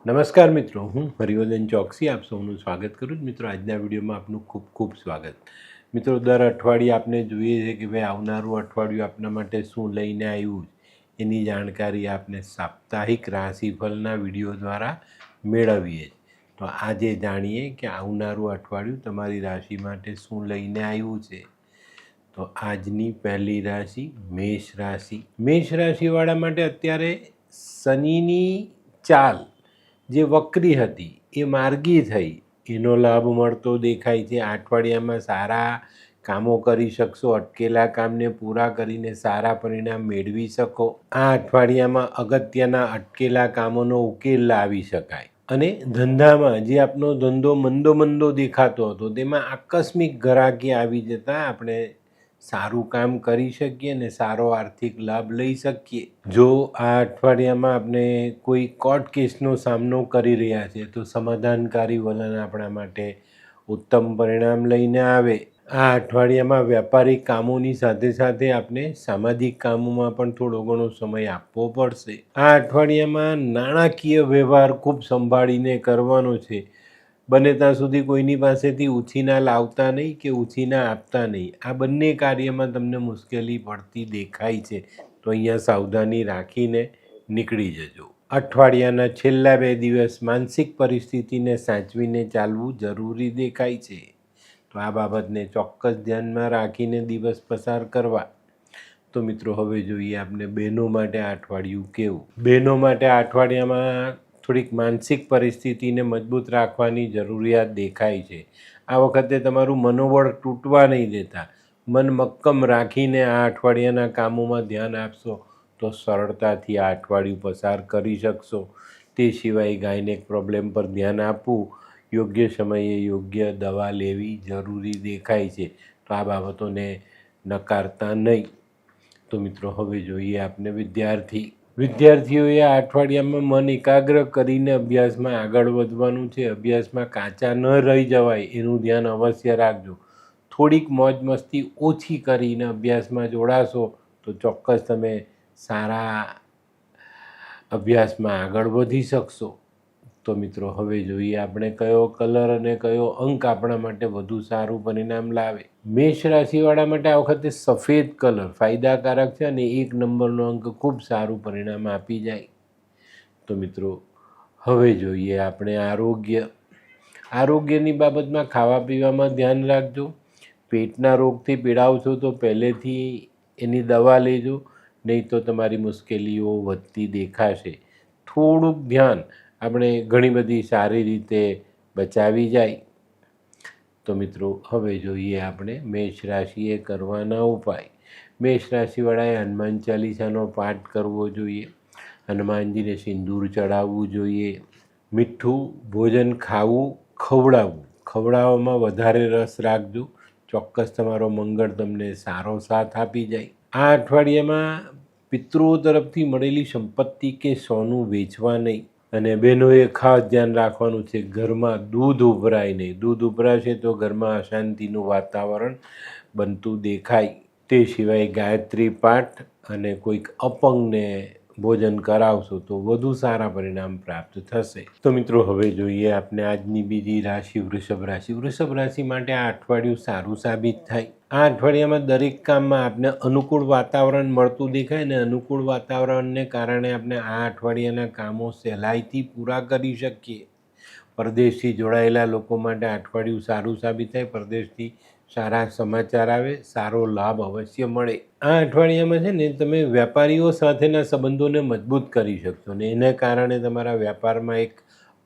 નમસ્કાર મિત્રો, હું હરિવર્ધન ચોકસી આપ સૌનું સ્વાગત કરું છું. મિત્રો, આજના વિડીયોમાં આપનું ખૂબ ખૂબ સ્વાગત. મિત્રો, દર અઠવાડિયે આપણે જોઈએ છે કે ભાઈ આવનારું અઠવાડિયું આપણા માટે શું લઈને આવ્યું એની જાણકારી આપણે સાપ્તાહિક રાશિફળના વિડીયો દ્વારા મેળવીએ છીએ. તો આજે જાણીએ કે આવનારું અઠવાડિયું તમારી રાશિ માટે શું લઈને આવ્યું છે. તો આજની પહેલી રાશિ મેષ રાશિ. મેષ રાશિવાળા માટે અત્યારે શનિની ચાલ જે વક્રી હતી એ માર્ગી થઈ, એનો લાભ મળતો દેખાય છે. આ અઠવાડિયામાં સારા કામો કરી શકશો, અટકેલા કામને પૂરા કરીને સારા પરિણામ મેળવી શકો. આ અઠવાડિયામાં અગત્યના અટકેલા કામોનો ઉકેલ લાવી શકાય. અને ધંધામાં જે આપનો ધંધો મંદો દેખાતો હતો તેમાં આકસ્મિક ગ્રાહકી આવી જતાં આપણે સારું કામ કરી શકીએ અને સારો આર્થિક લાભ લઈ શકીએ. જો આ અઠવાડિયામાં આપણે કોઈ કોર્ટ કેસનો સામનો કરી રહ્યા છે તો સમાધાનકારી વલણ આપણા માટે ઉત્તમ પરિણામ લઈને આવે. આ અઠવાડિયામાં વ્યાપારિક કામોની સાથે સાથે આપણે સામાજિક કામોમાં પણ થોડો ઘણો સમય આપવો પડશે. આ અઠવાડિયામાં નાણાકીય વ્યવહાર ખૂબ સંભાળીને કરવાનો છે. બને ત્યાં સુધી કોઈની પાસેથી ઉછીના લાવતા નહીં કે ઉછીના આપતા નહીં. આ બંને કાર્યમાં તમને મુશ્કેલી પડતી દેખાય છે, તો અહીંયા સાવધાની રાખીને નીકળી જજો. અઠવાડિયાના છેલ્લા 2 દિવસ માનસિક પરિસ્થિતિને સાચવીને ચાલવું જરૂરી દેખાય છે. તો આ બાબતને ચોક્કસ ધ્યાનમાં રાખીને દિવસ પસાર કરવા. તો મિત્રો, હવે જોઈએ આપણે બહેનો માટે આ અઠવાડિયું કેવું. બહેનો માટે આ અઠવાડિયામાં થોડીક માનસિક પરિસ્થિતિને મજબૂત રાખવાની જરૂરિયાત દેખાય છે. આ વખતે તમારું મનોબળ તૂટવા નહીં દેતા. મન મક્કમ રાખીને આ અઠવાડિયાના કામોમાં ધ્યાન આપશો તો સરળતાથી આ અઠવાડિયું પસાર કરી શકશો. તે સિવાય ગાયનેક પ્રોબ્લેમ પર ધ્યાન આપવું, યોગ્ય સમયે યોગ્ય દવા લેવી જરૂરી દેખાય છે. તો આ બાબતોને નકારતા નહીં. તો મિત્રો, હવે જોઈએ આપણે વિદ્યાર્થીઓએ આ અઠવાડિયામાં મન એકાગ્ર કરીને અભ્યાસમાં આગળ વધવાનું છે. અભ્યાસમાં કાચા ન રહી જવાય એનું ધ્યાન અવશ્ય રાખજો. થોડીક મોજ મસ્તી ઓછી કરીને અભ્યાસમાં જોડાશો તો ચોક્કસ તમે સારા અભ્યાસમાં આગળ વધી શકશો. તો મિત્રો, હવે જોઈએ આપણે કયો કલર અને કયો અંક આપણા માટે વધુ સારું પરિણામ લાવે. મેષ રાશિવાળા માટે આ વખતે સફેદ કલર ફાયદાકારક છે અને 1 નંબરનો અંક ખૂબ સારું પરિણામ આપી જાય. તો મિત્રો, હવે જોઈએ આપણે આરોગ્યની બાબતમાં ખાવા પીવામાં ધ્યાન રાખજો. પેટના રોગથી પીડાવશો તો પહેલેથી એની દવા લેજો, નહીં તો તમારી મુશ્કેલીઓ વધતી દેખાશે. થોડુંક ધ્યાન આપણે ઘણી બધી સારી રીતે બચાવી જાય. તો મિત્રો, હવે જોઈએ આપણે મેષ રાશિએ કરવાના ઉપાય. મેષ રાશિવાળાએ હનુમાન ચાલીસાનો પાઠ કરવો જોઈએ. હનુમાનજીને સિંદૂર ચડાવવું જોઈએ. મીઠું ભોજન ખવડાવવામાં વધારે રસ રાખજો. ચોક્કસ તમારો મંગળ તમને સારો સાથ આપી જાય. આ અઠવાડિયામાં પિતૃઓ તરફથી મળેલી સંપત્તિ કે સોનું વેચવા નહીં. અને બહેનોએ ખાસ ધ્યાન રાખવાનું છે, ઘરમાં દૂધ ઉભરાય નહીં. દૂધ ઉભરાશે તો ઘરમાં અશાંતિનું વાતાવરણ બનતું દેખાય. તે સિવાય ગાયત્રી પાઠ અને કોઈક અપંગને ભોજન કરાવશો તો વધુ સારા પરિણામ પ્રાપ્ત થશે. તો મિત્રો, હવે જોઈએ આપણે આજની બીજી રાશિ વૃષભ રાશિ. વૃષભ રાશિ માટે આ અઠવાડિયું સારું સાબિત થાય. આ અઠવાડિયામાં દરેક કામમાં આપણે અનુકૂળ વાતાવરણ મળતું દેખાય અને અનુકૂળ વાતાવરણને કારણે આપણે આ અઠવાડિયાના કામો સહેલાઈથી પૂરા કરી શકીએ. પરદેશથી જોડાયેલા લોકો માટે આ અઠવાડિયું સારું સાબિત થાય. પરદેશથી સારા સમાચાર આવે, સારો લાભ અવશ્ય મળે. આ અઠવાડિયામાં છે ને તમે વેપારીઓ સાથેના સંબંધોને મજબૂત કરી શકશો ને એને કારણે તમારા વેપારમાં એક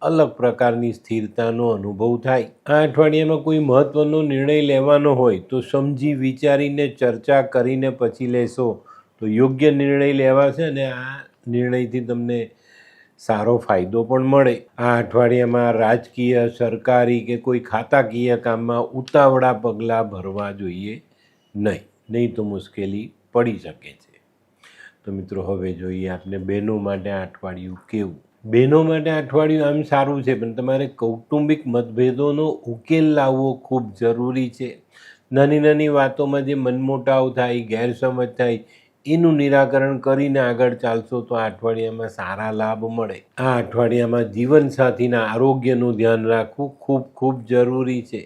અલગ પ્રકારની સ્થિરતાનો અનુભવ થાય. આ અઠવાડિયામાં કોઈ મહત્ત્વનો નિર્ણય લેવાનો હોય તો સમજી વિચારીને ચર્ચા કરીને પછી લેશો તો યોગ્ય નિર્ણય લેવાશે અને આ નિર્ણયથી તમને સારો ફાયદો પણ મળે. આ અઠવાડિયામાં રાજકીય, સરકારી કે કોઈ ખાતાકીય કામમાં ઉતાવળા પગલાં ભરવા જોઈએ નહીં તો મુશ્કેલી પડી શકે છે. તો મિત્રો, હવે જોઈએ આપણે બહેનો માટે આ અઠવાડિયું કેવું. બહેનો માટે આ અઠવાડિયું આમ સારું છે, પણ તમારે કૌટુંબિક મતભેદોનો ઉકેલ લાવવો ખૂબ જરૂરી છે. નાની નાની વાતોમાં જે મનમોટાવ થાય, ગેરસમજ થાય એનું નિરાકરણ કરીને આગળ ચાલશો તો આ અઠવાડિયામાં સારા લાભ મળે. આ અઠવાડિયામાં જીવનસાથીના આરોગ્યનું ધ્યાન રાખવું ખૂબ ખૂબ જરૂરી છે.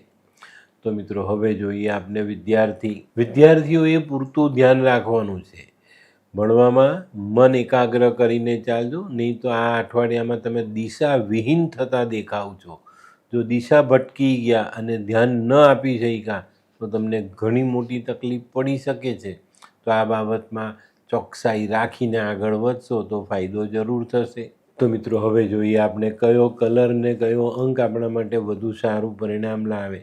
તો મિત્રો હવે જોઈએ આપણે વિદ્યાર્થીઓએ પૂરતું ધ્યાન રાખવાનું છે. ભણવામાં મન એકાગ્ર કરીને ચાલજો, નહીં તો આ અઠવાડિયામાં તમે દિશા વિહીન થતા દેખાવ છો. જો દિશા ભટકી ગયા અને ધ્યાન ન આપી શક્યા તો તમને ઘણી મોટી તકલીફ પડી શકે છે. તો આ બાબતમાં ચોકસાઈ રાખીને આગળ વધશો તો ફાયદો જરૂર થશે. તો મિત્રો હવે જોઈએ આપણે કયો કલર ને કયો અંક આપણા માટે વધુ સારું પરિણામ લાવે.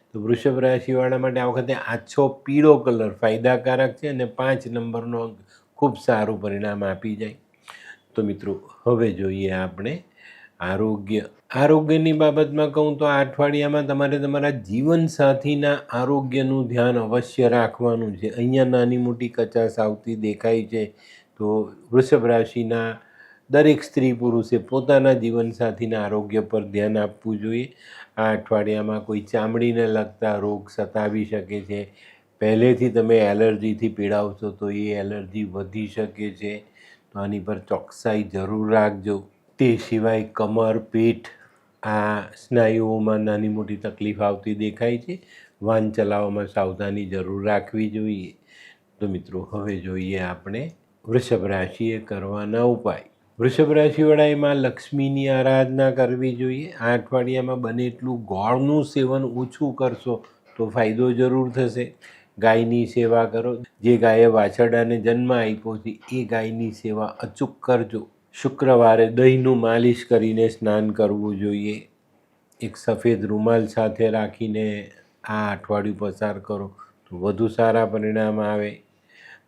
તો વૃષભ રાશિવાળા માટે આ વખતે આછો પીળો કલર ફાયદાકારક છે અને 5 નંબરનો અંક ખૂબ સારું પરિણામ આપી જાય. તો મિત્રો હવે જોઈએ આપણે આરોગ્યની બાબતમાં કહું તો આ અઠવાડિયામાં તમારે તમારા જીવનસાથીના આરોગ્યનું ધ્યાન અવશ્ય રાખવાનું છે. અહીંયા નાની મોટી કચાશ આવતી દેખાય છે. તો વૃષભ રાશિના દરેક સ્ત્રી પુરુષે પોતાના જીવનસાથીના આરોગ્ય પર ધ્યાન આપવું જોઈએ. આ અઠવાડિયામાં કોઈ ચામડીને લગતા રોગ સતાવી શકે છે. પહેલેથી તમે એલર્જીથી પીડાવશો તો એ એલર્જી વધી શકે છે. તો આની પર ચોકસાઈ જરૂર રાખજો. તે સિવાય કમર, પીઠ આ સ્નાયુઓમાં નાની મોટી તકલીફ આવતી દેખાય છે. વાહન ચલાવવામાં સાવધાની જરૂર રાખવી જોઈએ. તો મિત્રો હવે જોઈએ આપણે વૃષભ રાશિએ કરવાના ઉપાય. વૃષભ રાશિવાળાએ માં લક્ષ્મીની આરાધના કરવી જોઈએ. આ અઠવાડિયામાં બને એટલું ગોળનું સેવન ઓછું કરશો તો ફાયદો જરૂર થશે. ગાયની સેવા કરો. જે ગાયે વાછરડાને જન્મ આપ્યો છે એ ગાયની સેવા અચૂક કરજો. શુક્રવારે દહીંનું માલિશ કરીને સ્નાન કરવું જોઈએ. એક સફેદ રૂમાલ સાથે રાખીને આ અઠવાડિયું પસાર કરો તો વધુ સારા પરિણામ આવે.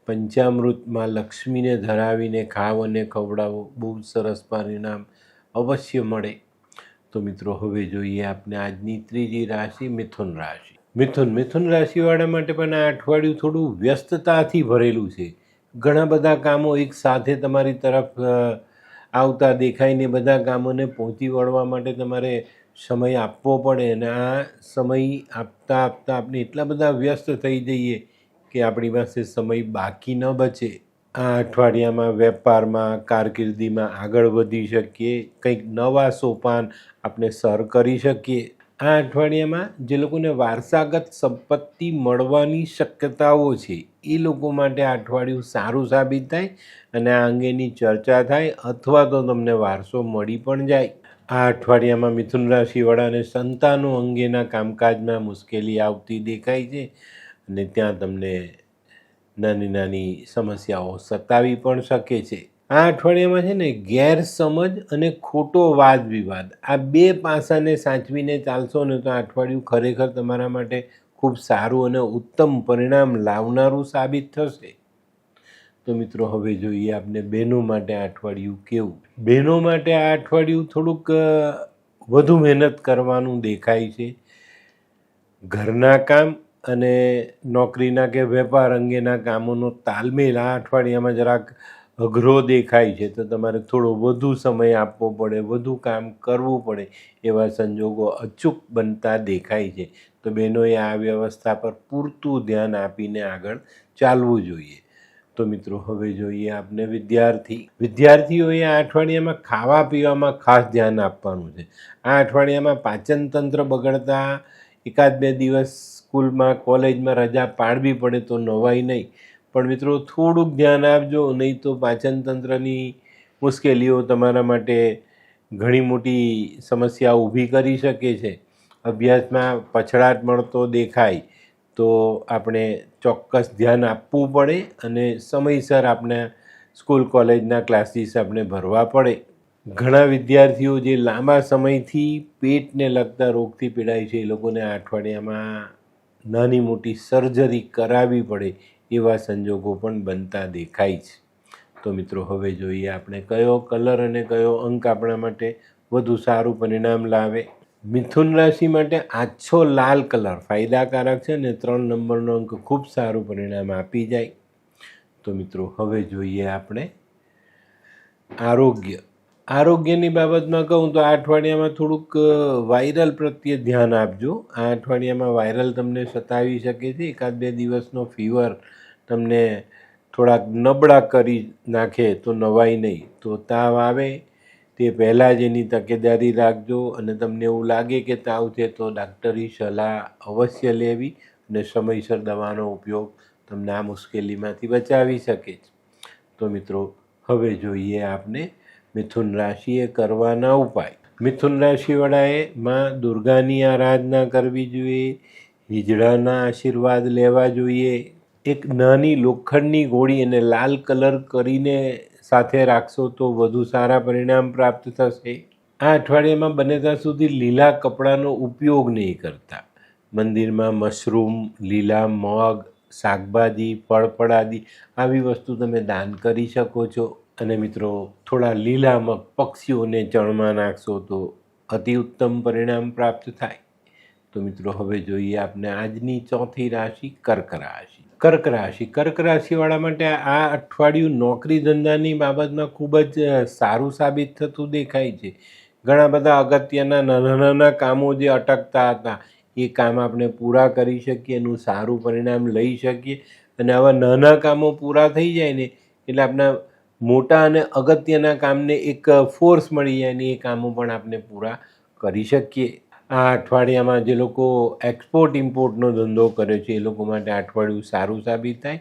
પંચામૃતમાં લક્ષ્મીને ધરાવીને ખાવ અને ખવડાવો, બહુ સરસ પરિણામ અવશ્ય મળે. તો મિત્રો હવે જોઈએ આપણે આજની ત્રીજી રાશિ મિથુન રાશિ. મિથુન રાશિવાળા માટે પણ આ અઠવાડિયું થોડું વ્યસ્તતાથી ભરેલું છે. ઘણા બધા કામો એક સાથે તમારી તરફ આવતા દેખાઈને બધા કામોને પહોંચી વળવા માટે તમારે સમય આપવો પડે અને આ સમય આપતા આપણે એટલા બધા વ્યસ્ત થઈ જઈએ કે આપણી પાસે સમય બાકી ન બચે. આ અઠવાડિયામાં વેપારમાં, કારકિર્દીમાં આગળ વધી શકીએ, કંઈક નવા સોપાન આપણે સર કરી શકીએ. આ અઠવાડિયામાં જે લોકોને વારસાગત સંપત્તિ મળવાની શક્યતાઓ છે એ લોકો માટે આ અઠવાડિયું સારું સાબિત થાય અને આ અંગેની ચર્ચા થાય અથવા તો તમને વારસો મળી પણ જાય. આ અઠવાડિયામાં મિથુન રાશિવાળાને સંતાનો અંગેના કામકાજમાં મુશ્કેલી આવતી દેખાય છે અને ત્યાં તમને નાની નાની સમસ્યાઓ સતાવી પણ શકે છે. આ અઠવાડિયામાં છે ને ગેરસમજ અને ખોટો વાદ વિવાદ આ બે પાસાને સાચવીને ચાલશો ને તો આ અઠવાડિયું ખરેખર તમારા માટે ખૂબ સારું અને ઉત્તમ પરિણામ લાવનારું સાબિત થશે. તો મિત્રો હવે જોઈએ આપણે બહેનો માટે આ અઠવાડિયું કેવું. બહેનો માટે આ અઠવાડિયું થોડુંક વધુ મહેનત કરવાનું દેખાય છે. ઘરના કામ અને નોકરીના કે વેપાર અંગેના કામોનો તાલમેલ આ અઠવાડિયામાં જરાક અઘરો દેખાય છે. તો તમારે થોડો વધુ સમય આપવો પડે, વધુ કામ કરવું પડે એવા સંજોગો અચૂક બનતા દેખાય છે. તો બહેનોએ આ વ્યવસ્થા પર પૂરતું ધ્યાન આપીને આગળ ચાલવું જોઈએ. તો મિત્રો હવે જોઈએ આપણે વિદ્યાર્થીઓએ આ અઠવાડિયામાં ખાવા પીવામાં ખાસ ધ્યાન આપવાનું છે. આ અઠવાડિયામાં પાચન તંત્ર બગડતા 1-2 દિવસ સ્કૂલમાં કોલેજમાં રજા પાડવી પડે તો નવાઈ નહીં, પણ મિત્રો થોડુંક ધ્યાન આપજો, નહીં તો પાચન તંત્રની મુશ્કેલીઓ તમારા માટે ઘણી મોટી સમસ્યા ઊભી કરી શકે છે. અભ્યાસમાં પછડાટ મળતો દેખાય તો આપણે ચોક્કસ ધ્યાન આપવું પડે અને સમયસર આપણે સ્કૂલ કોલેજના ક્લાસીસ આપણે ભરવા પડે. ઘણા વિદ્યાર્થીઓ જે લાંબા સમયથી પેટને લગતા રોગથી પીડાય છે એ લોકોને આ અઠવાડિયામાં નાની મોટી સર્જરી કરાવવી પડે એવા સંજોગો પણ બનતા દેખાય છે. તો મિત્રો હવે જોઈએ આપણે કયો કલર અને કયો અંક આપણા માટે વધુ સારું પરિણામ લાવે. મિથુન રાશિ માટે આછો લાલ કલર ફાયદાકારક છે અને 3 નંબરનો અંક ખૂબ સારું પરિણામ આપી જાય. તો મિત્રો હવે જોઈએ આપણે આરોગ્યની બાબતમાં કહું તો આ અઠવાડિયામાં થોડુંક વાયરલ પ્રત્યે ધ્યાન આપજો. આ અઠવાડિયામાં વાયરલ તમને સતાવી શકે છે. 1-2 દિવસનો ફીવર તમને થોડાક નબળા કરી નાખે તો નવાય નહીં. તો તાવ આવે તે પહેલાં જ એની તકેદારી રાખજો, અને તમને એવું લાગે કે તાવ છે તો ડાક્ટરી સલાહ અવશ્ય લેવી, અને સમયસર દવાનો ઉપયોગ તમને આ મુશ્કેલીમાંથી બચાવી શકે છે. તો મિત્રો, હવે જોઈએ આપણે મિથુન રાશિએ કરવાના ઉપાય. મિથુન રાશિવાળાએ માં દુર્ગાની આરાધના કરવી જોઈએ, હિજડાના આશીર્વાદ લેવા જોઈએ. એક નાની લોખંડની ગોળી અને લાલ કલર કરીને સાથે રાખશો તો વધુ સારા પરિણામ પ્રાપ્ત થશે. આ અઠવાડિયામાં બને ત્યાં સુધી લીલા કપડાનો ઉપયોગ નહીં કરતા. મંદિરમાં મશરૂમ, લીલા મગ, શાકભાજી, ફળફળાદી આવી વસ્તુ તમે દાન કરી શકો છો. અને મિત્રો, થોડા લીલા મગ પક્ષીઓને ચણમાં નાખશો તો અતિ ઉત્તમ પરિણામ પ્રાપ્ત થાય. તો મિત્રો, હવે જોઈએ આપણે આજની ચોથી રાશિ કર્ક રાશિ. કર્ક રાશિવાળા માટે આ અઠવાડિયું નોકરી ધંધાની બાબતમાં ખૂબ જ સારું સાબિત થતું દેખાય છે. ઘણા બધા અગત્યના નાના નાના કામો જે અટકતા હતા એ કામ આપણે પૂરા કરી શકીએ, એનું સારું પરિણામ લઈ શકીએ. અને આવા નાના કામો પૂરા થઈ જાય ને એટલે આપણા મોટા અને અગત્યના કામને એક ફોર્સ મળી જાય ને એ કામો પણ આપણે પૂરા કરી શકીએ. આ અઠવાડિયામાં જે લોકો એક્સપોર્ટ ઇમ્પોર્ટનો ધંધો કરે છે એ લોકો માટે આ અઠવાડિયું સારું સાબિત થાય.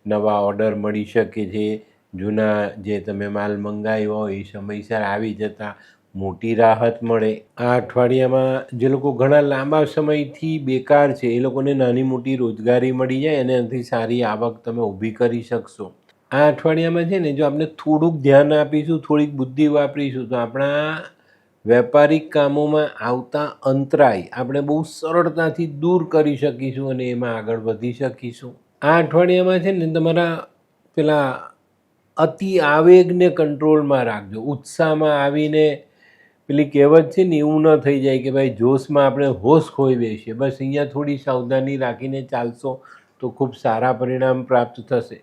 નવા ઓર્ડર મળી શકે છે. જૂના જે તમે માલ મંગાવ્યો હોય એ સમયસર આવી જતાં મોટી રાહત મળે. આ અઠવાડિયામાં જે લોકો ઘણા લાંબા સમયથી બેકાર છે એ લોકોને નાની મોટી રોજગારી મળી જાય અને એનાથી સારી આવક તમે ઊભી કરી શકશો. આ અઠવાડિયામાં છે ને, જો આપણે થોડુંક ધ્યાન આપીશું, થોડીક બુદ્ધિ વાપરીશું તો આપણા વેપારિક કામોમાં આવતા અંતરાય આપણે બહુ સરળતાથી દૂર કરી શકીશું અને એમાં આગળ વધી શકીશું. આ અઠવાડિયામાં છે ને, તમારા પેલા અતિ આવેગને કંટ્રોલમાં રાખજો. ઉત્સાહમાં આવીને પેલી કહેવત છે ને, એવું ન થઈ જાય કે ભાઈ જોશમાં આપણે હોશ ખોઈ બેસીએ. બસ અહીંયા થોડી સાવધાની રાખીને ચાલશો તો ખૂબ સારા પરિણામ પ્રાપ્ત થશે.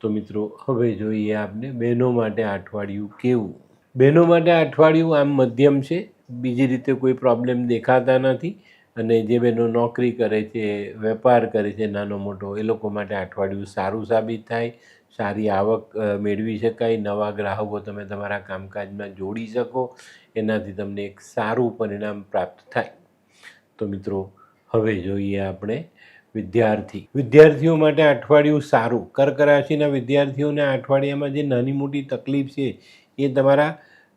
તો મિત્રો, હવે જોઈએ આપણે બહેનો માટે આ અઠવાડિયું કેવું. બહેનો માટે આ અઠવાડિયું આમ મધ્યમ છે, બીજી રીતે કોઈ પ્રોબ્લેમ દેખાતા નથી. અને જે બહેનો નોકરી કરે છે, વેપાર કરે છે નાનો મોટો, એ લોકો માટે આ અઠવાડિયું સારું સાબિત થાય. સારી આવક મેળવી શકાય, નવા ગ્રાહકો તમે તમારા કામકાજમાં જોડી શકો, એનાથી તમને એક સારું પરિણામ પ્રાપ્ત થાય. તો મિત્રો, હવે જોઈએ આપણે વિદ્યાર્થીઓ માટે આ અઠવાડિયું સારું. કર્ક રાશિના વિદ્યાર્થીઓને આ અઠવાડિયામાં જે નાની મોટી તકલીફ છે એ તમારા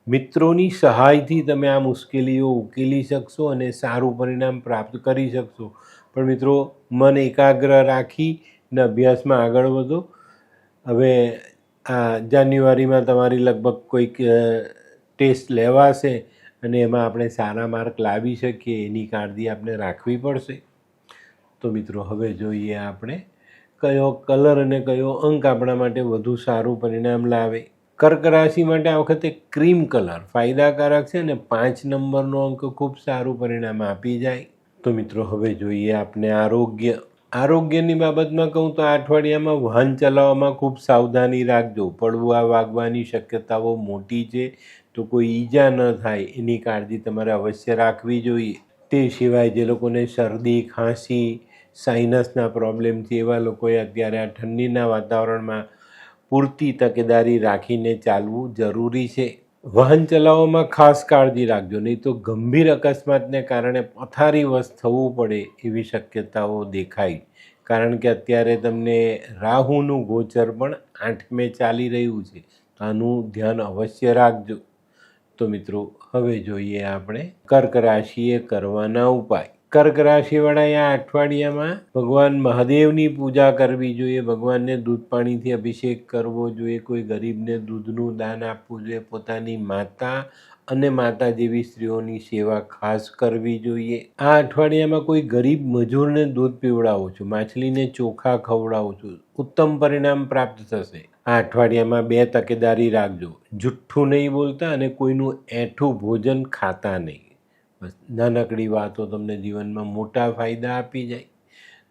મિત્રોની સહાયથી તમે આ મુશ્કેલીઓ ઉકેલી શકશો અને સારું પરિણામ પ્રાપ્ત કરી શકશો. પણ મિત્રો, મન એકાગ્ર રાખીને અભ્યાસમાં આગળ વધો. હવે આ જાન્યુઆરીમાં તમારી લગભગ કોઈક ટેસ્ટ લેવાશે અને એમાં આપણે સારા માર્ક લાવી શકીએ એની કાળજી આપણે રાખવી પડશે. તો મિત્રો, હવે જોઈએ આપણે કયો કલર અને કયો અંક આપણા માટે વધુ સારું પરિણામ લાવે. કર્ક રાશિ માટે આ વખતે ક્રીમ કલર ફાયદાકારક છે અને 5 નંબરનો અંક ખૂબ સારું પરિણામ આપી જાય. તો મિત્રો, હવે જોઈએ આપણે આરોગ્યની બાબતમાં કહું તો આ અઠવાડિયામાં વાહન ચલાવવામાં ખૂબ સાવધાની રાખજો. પડવા વાગવાની શક્યતાઓ મોટી છે, તો કોઈ ઈજા ન થાય એની કાળજી તમારે અવશ્ય રાખવી જોઈએ. તે સિવાય જે લોકોને શરદી, ખાંસી, સાઇનસના પ્રોબ્લેમ છે એવા લોકોએ અત્યારે આ ઠંડીના વાતાવરણમાં પૂરતી તકેદારી રાખીને ચાલવું જરૂરી છે. વાહન ચલાવવામાં ખાસ કાળજી રાખજો, નહીં તો ગંભીર અકસ્માતને કારણે પથારીવશ થવું પડે એવી શક્યતાઓ દેખાય. કારણ કે અત્યારે તમને રાહુનું ગોચર પણ 8મે ચાલી રહ્યું છે, તો આનું ધ્યાન અવશ્ય રાખજો. તો મિત્રો, હવે જોઈએ આપણે કર્ક રાશિએ કરવાના ઉપાય. કર્ક રાશિવાળાએ આ અઠવાડિયામાં ભગવાન મહાદેવની પૂજા કરવી જોઈએ. ભગવાનને દૂધ પાણીથી અભિષેક કરવો જોઈએ. કોઈ ગરીબને દૂધનું દાન આપવું જોઈએ. પોતાની માતા અને માતા જેવી સ્ત્રીઓની સેવા ખાસ કરવી જોઈએ. આ અઠવાડિયામાં કોઈ ગરીબ મજૂરને દૂધ પીવડાવો છો, માછલીને ચોખા ખવડાવો છો, ઉત્તમ પરિણામ પ્રાપ્ત થશે. આ અઠવાડિયામાં 2 તકેદારી રાખજો. જુઠ્ઠું નહીં બોલતા અને કોઈનું એઠું ભોજન ખાતા નહીં. બસ નાનકડી વાતો તમને જીવનમાં મોટા ફાયદા આપી જાય.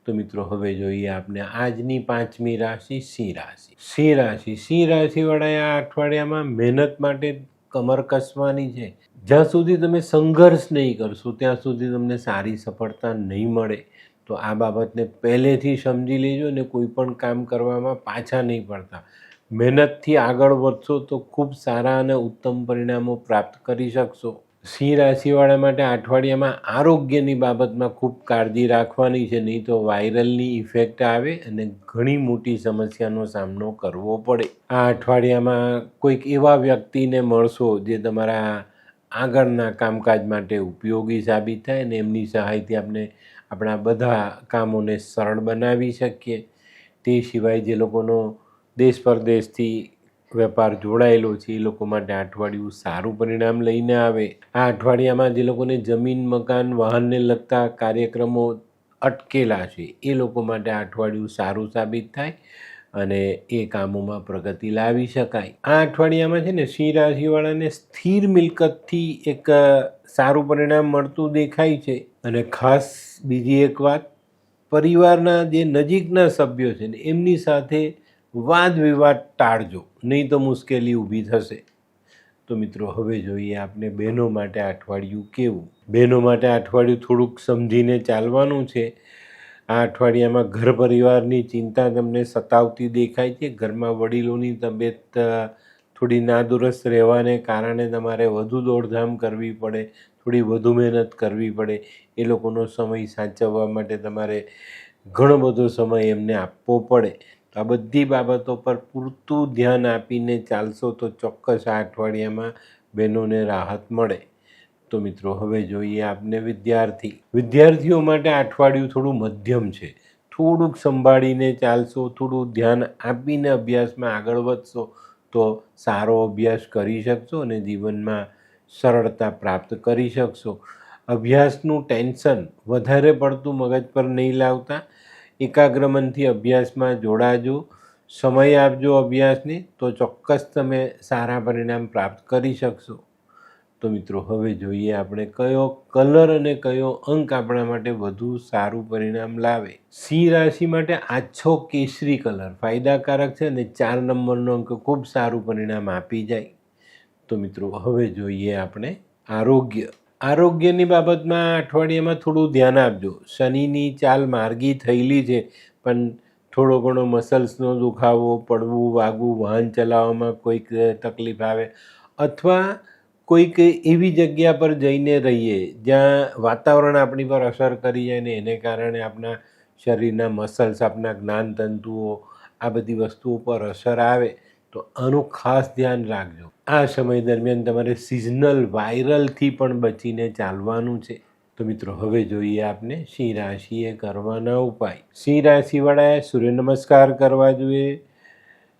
તો મિત્રો, હવે જોઈએ આપણે આજની 5મી રાશિ સિંહ રાશિ. સિંહ રાશિવાળાએ આ અઠવાડિયામાં મહેનત માટે કમર કસવાની છે. જ્યાં સુધી તમે સંઘર્ષ નહીં કરશો ત્યાં સુધી તમને સારી સફળતા નહીં મળે. તો આ બાબતને પહેલેથી સમજી લેજો અને કોઈ પણ કામ કરવામાં પાછા નહીં પડતા. મહેનતથી આગળ વધશો તો ખૂબ સારા અને ઉત્તમ પરિણામો પ્રાપ્ત કરી શકશો. સિંહ રાશિવાળા માટે અઠવાડિયામાં આરોગ્યની બાબતમાં ખૂબ કાળજી રાખવાની છે, નહીં તો વાયરલની ઇફેક્ટ આવે અને ઘણી મોટી સમસ્યાનો સામનો કરવો પડે. આ અઠવાડિયામાં કોઈક એવા વ્યક્તિને મળશો જે તમારા આગળના કામકાજ માટે ઉપયોગી સાબિત થાય અને એમની સહાયથી આપણે આપણા બધા કામોને સરળ બનાવી શકીએ. તે સિવાય જે લોકોનો દેશ પરદેશથી વેપાર જોડાયેલો છે એ લોકો માટે અઠવાડિયું સારું પરિણામ લઈને આવે. આ અઠવાડિયામાં જે લોકોને જમીન, મકાન, વાહનને લગતા કાર્યક્રમો અટકેલા છે એ લોકો માટે અઠવાડિયું સારું સાબિત થાય અને એ કામોમાં પ્રગતિ લાવી શકાય. આ અઠવાડિયામાં છે ને સિંહ રાશિવાળાને સ્થિર મિલકતથી એક સારું પરિણામ મળતું દેખાય છે. અને ખાસ બીજી એક વાત, પરિવારના જે નજીકના સભ્યો છે ને એમની સાથે વાદ વિવાદ ટાળજો, નહીં તો મુશ્કેલી ઊભી થશે. તો મિત્રો હવે જોઈએ આપણે બહેનો માટે અઠવાડિયું કેવું. બહેનો માટે અઠવાડિયું થોડુંક સમજીને ચાલવાનું છે. આ અઠવાડિયામાં ઘર પરિવારની ચિંતા તમને સતાવતી દેખાય છે. ઘરમાં વડીલોની તબિયત થોડી નાદુરસ્ત રહેવાને કારણે તમારે વધુ દોડધામ કરવી પડે, થોડી વધુ મહેનત કરવી પડે. એ લોકોનો સમય સાચવવા માટે તમારે ઘણો બધો સમય એમને આપવો પડે. આ બધી બાબતો પર પૂરતું ધ્યાન આપીને ચાલશો તો ચોક્કસ આ અઠવાડિયામાં બહેનોને રાહત મળે. તો મિત્રો હવે જોઈએ આપને વિદ્યાર્થીઓ માટે અઠવાડિયું થોડું મધ્યમ છે. થોડુંક સંભાળીને ચાલશો, થોડું ધ્યાન આપીને અભ્યાસમાં આગળ વધશો તો સારો અભ્યાસ કરી શકશો અને જીવનમાં સરળતા પ્રાપ્ત કરી શકશો. અભ્યાસનું ટેન્શન વધારે પડતું મગજ પર નહીં લાવતા. એકાગ્ર મનથી અભ્યાસમાં જોડાજો, સમય આપજો અભ્યાસને, તો ચોક્કસ તમે સારા પરિણામ પ્રાપ્ત કરી શકશો. તો મિત્રો હવે જોઈએ આપણે કયો કલર અને કયો અંક આપણા માટે વધુ સારું પરિણામ લાવે. સિંહ રાશિ માટે આછો કેસરી કલર ફાયદાકારક છે અને 4 નંબરનો અંક ખૂબ સારું પરિણામ આપી જાય. તો મિત્રો હવે જોઈએ આપણે આરોગ્યની બાબતમાં અઠવાડિયામાં થોડું ધ્યાન આપજો. શનિની ચાલ માર્ગી થયેલી છે, પણ થોડો ઘણો મસલ્સનો દુખાવો, પડવું, વાગવું, વાહન ચલાવવામાં કોઈક તકલીફ આવે અથવા કોઈક એવી જગ્યા પર જઈને રહીએ જ્યાં વાતાવરણ આપણી પર અસર કરી જાય ને એને કારણે આપણા શરીરના મસલ્સ, આપણા જ્ઞાનતંતુઓ, આ બધી વસ્તુઓ પર અસર આવે તો આનું ખાસ ધ્યાન રાખજો. આ સમય દરમિયાન તમારે સિઝનલ વાયરલથી પણ બચીને ચાલવાનું છે. તો મિત્રો હવે જોઈએ આપને સિંહ રાશિએ કરવાના ઉપાય. સિંહ રાશિવાળાએ સૂર્ય નમસ્કાર કરવા જોઈએ,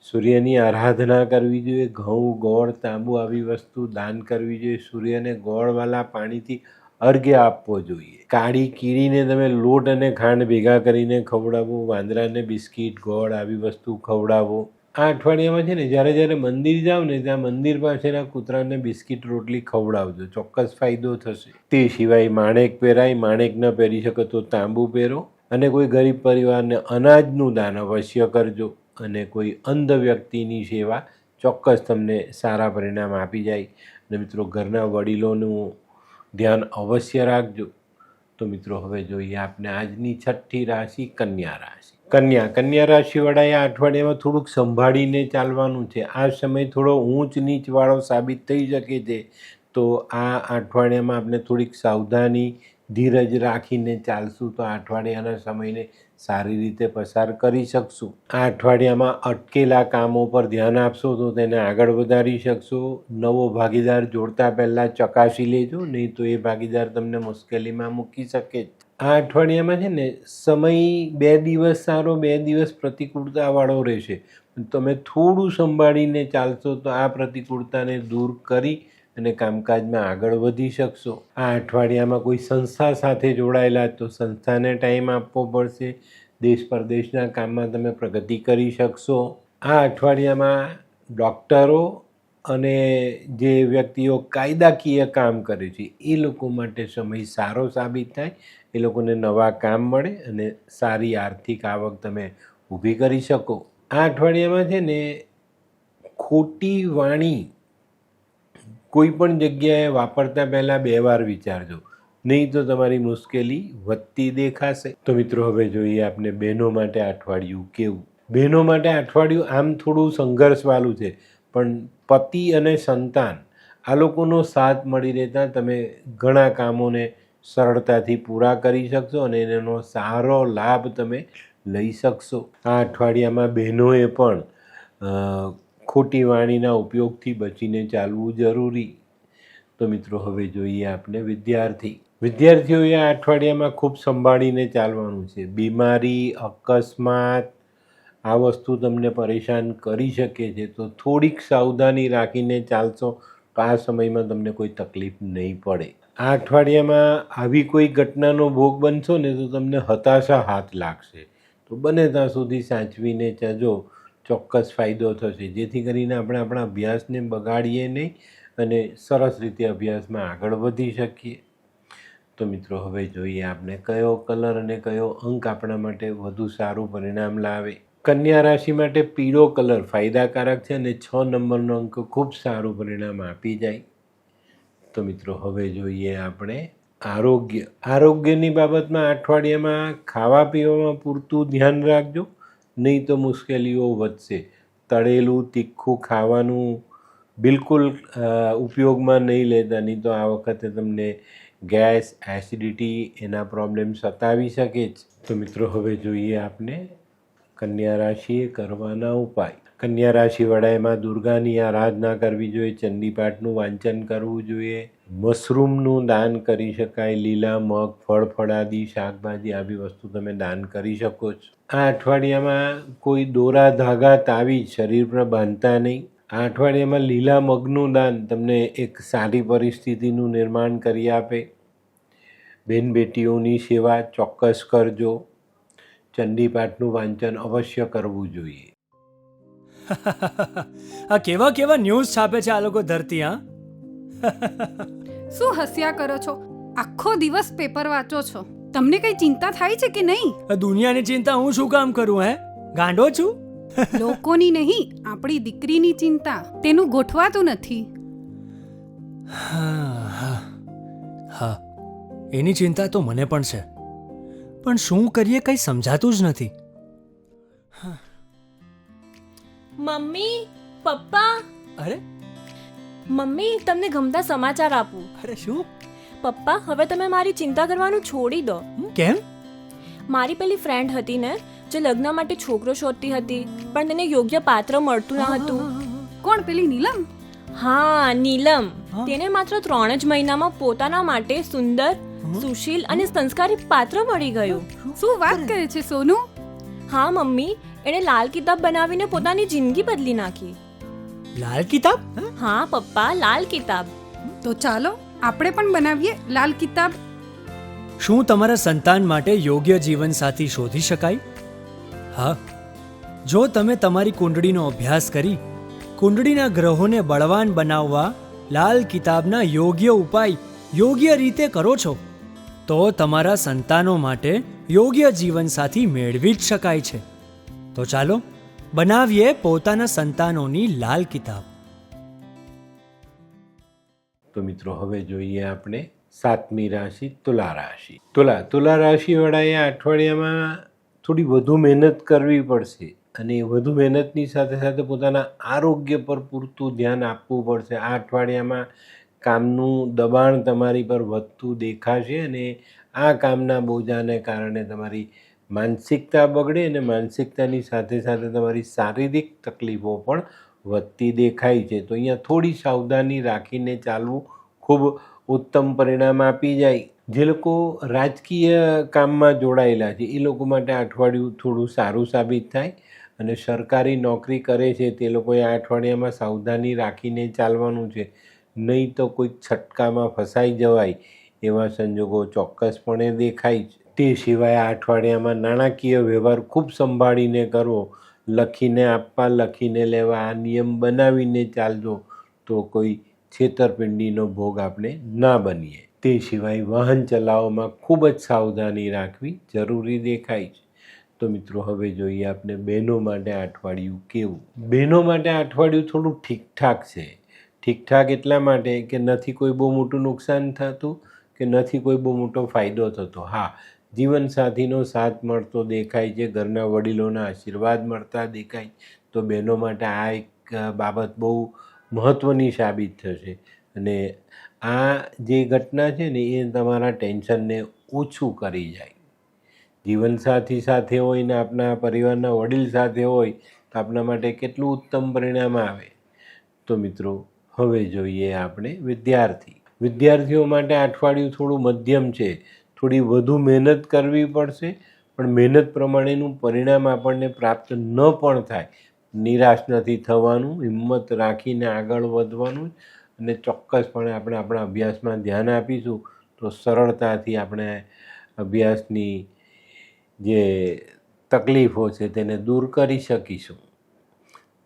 સૂર્યની આરાધના કરવી જોઈએ, ઘઉં, ગોળ, તાંબુ આવી વસ્તુ દાન કરવી જોઈએ, સૂર્યને ગોળવાળા પાણીથી અર્ઘ્ય આપવો જોઈએ. કાળી કીડીને તમે લોટ અને ખાંડ ભેગા કરીને ખવડાવો, વાંદરાને બિસ્કિટ, ગોળ આવી વસ્તુ ખવડાવો. આ અઠવાડિયામાં છે ને જ્યારે મંદિર જાઓ ને ત્યાં મંદિર પાસેના કૂતરાને બિસ્કિટ રોટલી ખવડાવજો, ચોક્કસ ફાયદો થશે. તે સિવાય માણેક પહેરાય, માણેક ન પહેરી શકો તો તાંબુ પહેરો અને કોઈ ગરીબ પરિવારને અનાજનું દાન અવશ્ય કરજો અને કોઈ અંધ વ્યક્તિની સેવા ચોક્કસ તમને સારા પરિણામ આપી જાય. અને મિત્રો ઘરના વડીલોનું ધ્યાન અવશ્ય રાખજો. તો મિત્રો હવે જોઈએ આપણે આજની છઠ્ઠી રાશિ કન્યા રાશિ. કન્યા રાશિવાળાએ આ અઠવાડિયામાં થોડુંક સંભાળીને ચાલવાનું છે. આ સમય થોડો ઊંચ નીચવાળો સાબિત થઈ શકે છે. તો આ અઠવાડિયામાં આપણે થોડીક સાવધાની, ધીરજ રાખીને ચાલશું તો આ અઠવાડિયાના સમયને સારી રીતે પસાર કરી શકશું. આ અઠવાડિયામાં અટકેલા કામો પર ધ્યાન આપશો તો તેને આગળ વધારી શકશો. નવો ભાગીદાર જોડતા પહેલાં ચકાસી લેજો, નહીં તો એ ભાગીદાર તમને મુશ્કેલીમાં મૂકી શકે. આ અઠવાડિયામાં છે ને સમય 2 દિવસ સારો, 2 દિવસ પ્રતિકૂળતાવાળો રહેશે. તમે થોડું સંભાળીને ચાલશો તો આ પ્રતિકૂળતાને દૂર કરી અને કામકાજમાં આગળ વધી શકશો. આ અઠવાડિયામાં કોઈ સંસ્થા સાથે જોડાયેલા તો સંસ્થાને ટાઈમ આપવો પડશે. દેશ પરદેશના કામમાં તમે પ્રગતિ કરી શકશો. આ અઠવાડિયામાં ડૉક્ટરો અને જે વ્યક્તિઓ કાયદાકીય કામ કરે છે એ લોકો માટે સમય સારો સાબિત થાય. એ લોકોને નવા કામ મળે અને સારી આર્થિક આવક તમે ઊભી કરી શકો. આ અઠવાડિયામાં છે ને ખોટી વાણી કોઈ પણ જગ્યાએ વાપરતા પહેલાં 2 વાર વિચારજો. નહીં તો તમારી મુશ્કેલી વધતી દેખાશે. તો મિત્રો હવે જોઈએ આપણે બહેનો માટે અઠવાડિયું કેવું. બહેનો માટે અઠવાડિયું આમ થોડું સંઘર્ષવાળું છે, પણ પતિ અને સંતાન આ લોકોનો સાથ મળી રહેતા તમે ઘણા કામોને સરળતાથી પૂરા કરી શકશો અને એનો સારો લાભ તમે લઈ શકશો. આ અઠવાડિયામાં બહેનોએ પણ ખોટી વાણીના ઉપયોગથી બચીને ચાલવું જરૂરી. તો મિત્રો હવે જોઈએ આપણે વિદ્યાર્થીઓએ આ અઠવાડિયામાં ખૂબ સંભાળીને ચાલવાનું છે. બીમારી, અકસ્માત આ વસ્તુ તમને પરેશાન કરી શકે છે, તો થોડીક સાવધાની રાખીને ચાલશો તો આ સમયમાં તમને કોઈ તકલીફ નહીં પડે. આ અઠવાડિયામાં આવી કોઈ ઘટનાનો ભોગ બનશો ને તો તમને હતાશા હાથ લાગશે, તો બને ત્યાં સુધી સાચવીને ચાલજો, ચોક્કસ ફાયદો થશે, જેથી કરીને આપણે આપણા અભ્યાસને બગાડીએ નહીં અને સરસ રીતે અભ્યાસમાં આગળ વધી શકીએ. તો મિત્રો હવે જોઈએ આપણે કયો કલર અને કયો અંક આપણા માટે વધુ સારું પરિણામ લાવે. કન્યા રાશિ માટે પીળો કલર ફાયદાકારક છે અને 6 નંબરનો અંક ખૂબ સારું પરિણામ આપી જાય. તો મિત્રો હવે જોઈએ આપણે આરોગ્યની બાબતમાં અઠવાડિયામાં ખાવા પીવામાં પૂરતું ધ્યાન રાખજો, નહીં તો મુશ્કેલીઓ વધશે. તળેલું તીખું ખાવાનું બિલકુલ ઉપયોગમાં નહીં લેતા, નહીં તો આ વખતે તમને ગેસ, એસિડિટી એના પ્રોબ્લેમ સતાવી શકે છે. તો મિત્રો હવે જોઈએ આપણે કન્યા રાશિએ કરવાના ઉપાય. કન્યા રાશિવાળાએ માં દુર્ગાની આરાધના કરવી જોઈએ, ચંડીપાઠનું વાંચન કરવું જોઈએ, મશરૂમનું દાન કરી શકાય, લીલા મગ, ફળ ફળાદી શાકભાજી આવી વસ્તુ તમે દાન કરી શકો છો. આ અઠવાડિયામાં કોઈ દોરા ધાગા તાવીજ શરીર પર બાંધતા નહીં. આ અઠવાડિયામાં લીલા મગનું દાન તમને એક સારી પરિસ્થિતિનું નિર્માણ કરી આપે. બેન બેટીઓની સેવા ચોક્કસ કરજો. ચંડીપાઠનું વાંચન અવશ્ય કરવું જોઈએ. આ કેવા કેવા ન્યૂઝ છાપે છે આ લોકો ધરતી. શું હસ્યા કરો છો? આખો દિવસ પેપર વાંચો છો, તમને કઈ ચિંતા થાય છે કે નહીં? દુનિયાની ચિંતા હું શું કામ કરું? ગાંડો છું? લોકોની નહીં, આપણી દીકરીની ચિંતા. તેનું ગોઠવાતું નથી. હા, એની ચિંતા તો મને પણ છે, પણ શું કરીએ કંઈ સમજાતું જ નથી. મમ્મી, પપ્પા. અરે મમ્મી, તમને ગમતા સમાચાર આપું. અરે શું? પપ્પા, હવે તમે મારી ચિંતા કરવાનું છોડી દો. કેમ? મારી પેલી ફ્રેન્ડ હતી ને, જે લગ્ન માટે છોકરો શોધતી હતી, પણ તેને યોગ્ય પાત્ર મળતું ન હતું. કોણ, પેલી નીલમ? હા, નીલમ. તેને માત્ર 3 જ મહિનામાં પોતાના માટે સુંદર, સુશીલ અને સંસ્કારી પાત્ર મળી ગયું. શું વાત કરે છે સોનુ? હા મમ્મી, એણે લાલ કિતાબ બનાવીને પોતાની જિંદગી બદલી નાખી. લાલ કિતાબ? હા પપ્પા, લાલ કિતાબ. તો ચાલો આપણે પણ બનાવીએ લાલ કિતાબ. શું તમારા સંતાન માટે યોગ્ય જીવનસાથી શોધી શકાય? હા, જો તમે તમારી કુંડળીનો અભ્યાસ કરી કુંડળીના ગ્રહોને બળવાન બનાવવા લાલ કિતાબના યોગ્ય ઉપાય યોગ્ય રીતે કરો છો, તો તમારા સંતાનો માટે યોગ્ય જીવનસાથી મેળવી જ શકાય છે. તો ચાલો બનાવીએ પોતાના સંતાનોની લાલ કિતાબ. તો મિત્રો હવે જોઈએ આપણે 7મી રાશિ તુલા રાશિ. તુલા રાશિવાળાએ આ અઠવાડિયામાં થોડી વધુ મહેનત કરવી પડશે અને વધુ મહેનતની સાથે સાથે પોતાના આરોગ્ય પર પૂરતું ધ્યાન આપવું પડશે. આ અઠવાડિયામાં કામનું દબાણ તમારી પર વધતું દેખાશે અને આ કામના બોજાને કારણે તમારી માનસિકતા બગડે અને માનસિકતાની સાથે સાથે તમારી શારીરિક તકલીફો પણ વધતી દેખાય છે. તો અહીંયા થોડી સાવધાની રાખીને ચાલવું ખૂબ ઉત્તમ પરિણામ આપી જાય. જે લોકો રાજકીય કામમાં જોડાયેલા છે એ લોકો માટે આ અઠવાડિયું થોડું સારું સાબિત થાય અને સરકારી નોકરી કરે છે તે લોકોએ આ અઠવાડિયામાં સાવધાની રાખીને ચાલવાનું છે, નહીં તો કોઈક છટકામાં ફસાઈ જવાય એવા સંજોગો ચોક્કસપણે દેખાય છે. તે સિવાય આ અઠવાડિયામાં નાણાકીય વ્યવહાર ખૂબ સંભાળીને કરવો, લખીને આપવા, લખીને લેવા, આ નિયમ બનાવીને ચાલજો તો કોઈ છેતરપિંડીનો ભોગ આપણે ના બનીએ. તે સિવાય વાહન ચલાવવામાં ખૂબ જ સાવધાની રાખવી જરૂરી દેખાય છે. તો મિત્રો હવે જોઈએ આપણે બહેનો માટે આ અઠવાડિયું કેવું. બહેનો માટે આ અઠવાડિયું થોડું ઠીકઠાક છે. ઠીકઠાક એટલા માટે કે નથી કોઈ બહુ મોટું નુકસાન થતું, કે નથી કોઈ બહુ મોટો ફાયદો થતો. હા, જીવનસાથીનો સાથ મળતો દેખાય છે, ઘરના વડીલોના આશીર્વાદ મળતા દેખાય, તો બહેનો માટે આ એક બાબત બહુ મહત્ત્વની સાબિત થશે. અને આ જે ઘટના છે ને એ તમારા ટેન્શનને ઓછું કરી જાય. જીવનસાથી સાથે હોય ને આપણા પરિવારના વડીલ સાથે હોય તો આપણા માટે કેટલું ઉત્તમ પરિણામ આવે. તો મિત્રો, હવે જોઈએ આપણે વિદ્યાર્થીઓ માટે અઠવાડિયું થોડું મધ્યમ છે. થોડી વધુ મહેનત કરવી પડશે, પણ મહેનત પ્રમાણેનું પરિણામ આપણને પ્રાપ્ત ન પણ થાય. નિરાશ નથી થવાનું, હિંમત રાખીને આગળ વધવાનું, અને ચોક્કસપણે આપણે આપણા અભ્યાસમાં ધ્યાન આપીશું તો સરળતાથી આપણે અભ્યાસની જે તકલીફો છે તેને દૂર કરી શકીશું.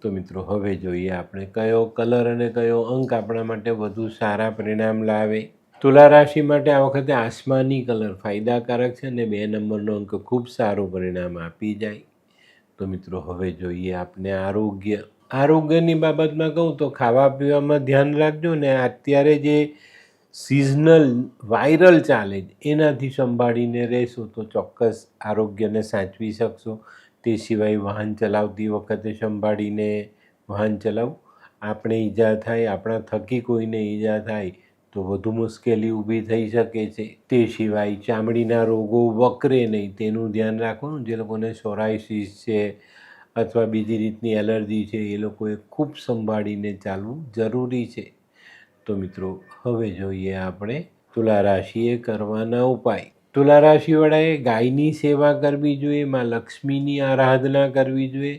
તો મિત્રો, હવે જોઈએ આપણે કયો કલર અને કયો અંક આપણા માટે વધુ સારા પરિણામ લાવે. તુલા રાશિ માટે આ વખતે આસમાની કલર ફાયદાકારક છે અને 2 નંબરનો અંક ખૂબ સારું પરિણામ આપી જાય. તો મિત્રો, હવે જોઈએ આપણે આરોગ્યની બાબતમાં કહું તો ખાવા પીવામાં ધ્યાન રાખજો ને અત્યારે જે સિઝનલ વાયરલ ચાલે છે એનાથી સંભાળીને રહેશો તો ચોક્કસ આરોગ્યને સાચવી શકશો. તે સિવાય વાહન ચલાવતી વખતે સંભાળીને વાહન ચલાવવું. આપણે ઈજા થાય, આપણા થકી કોઈને ઈજા થાય તો વધુ મુશ્કેલી ઊભી થઈ શકે છે. તે સિવાય ચામડીના રોગો વકરે નહીં તેનું ધ્યાન રાખવાનું. જે લોકોને સોરાયસિસ છે અથવા બીજી રીતની એલર્જી છે એ લોકોએ ખૂબ સંભાળીને ચાલવું જરૂરી છે. તો મિત્રો, હવે જોઈએ આપણે તુલા રાશિએ કરવાના ઉપાય. તુલા રાશિવાળાએ ગાયની સેવા કરવી જોઈએ, માં લક્ષ્મીની આરાધના કરવી જોઈએ.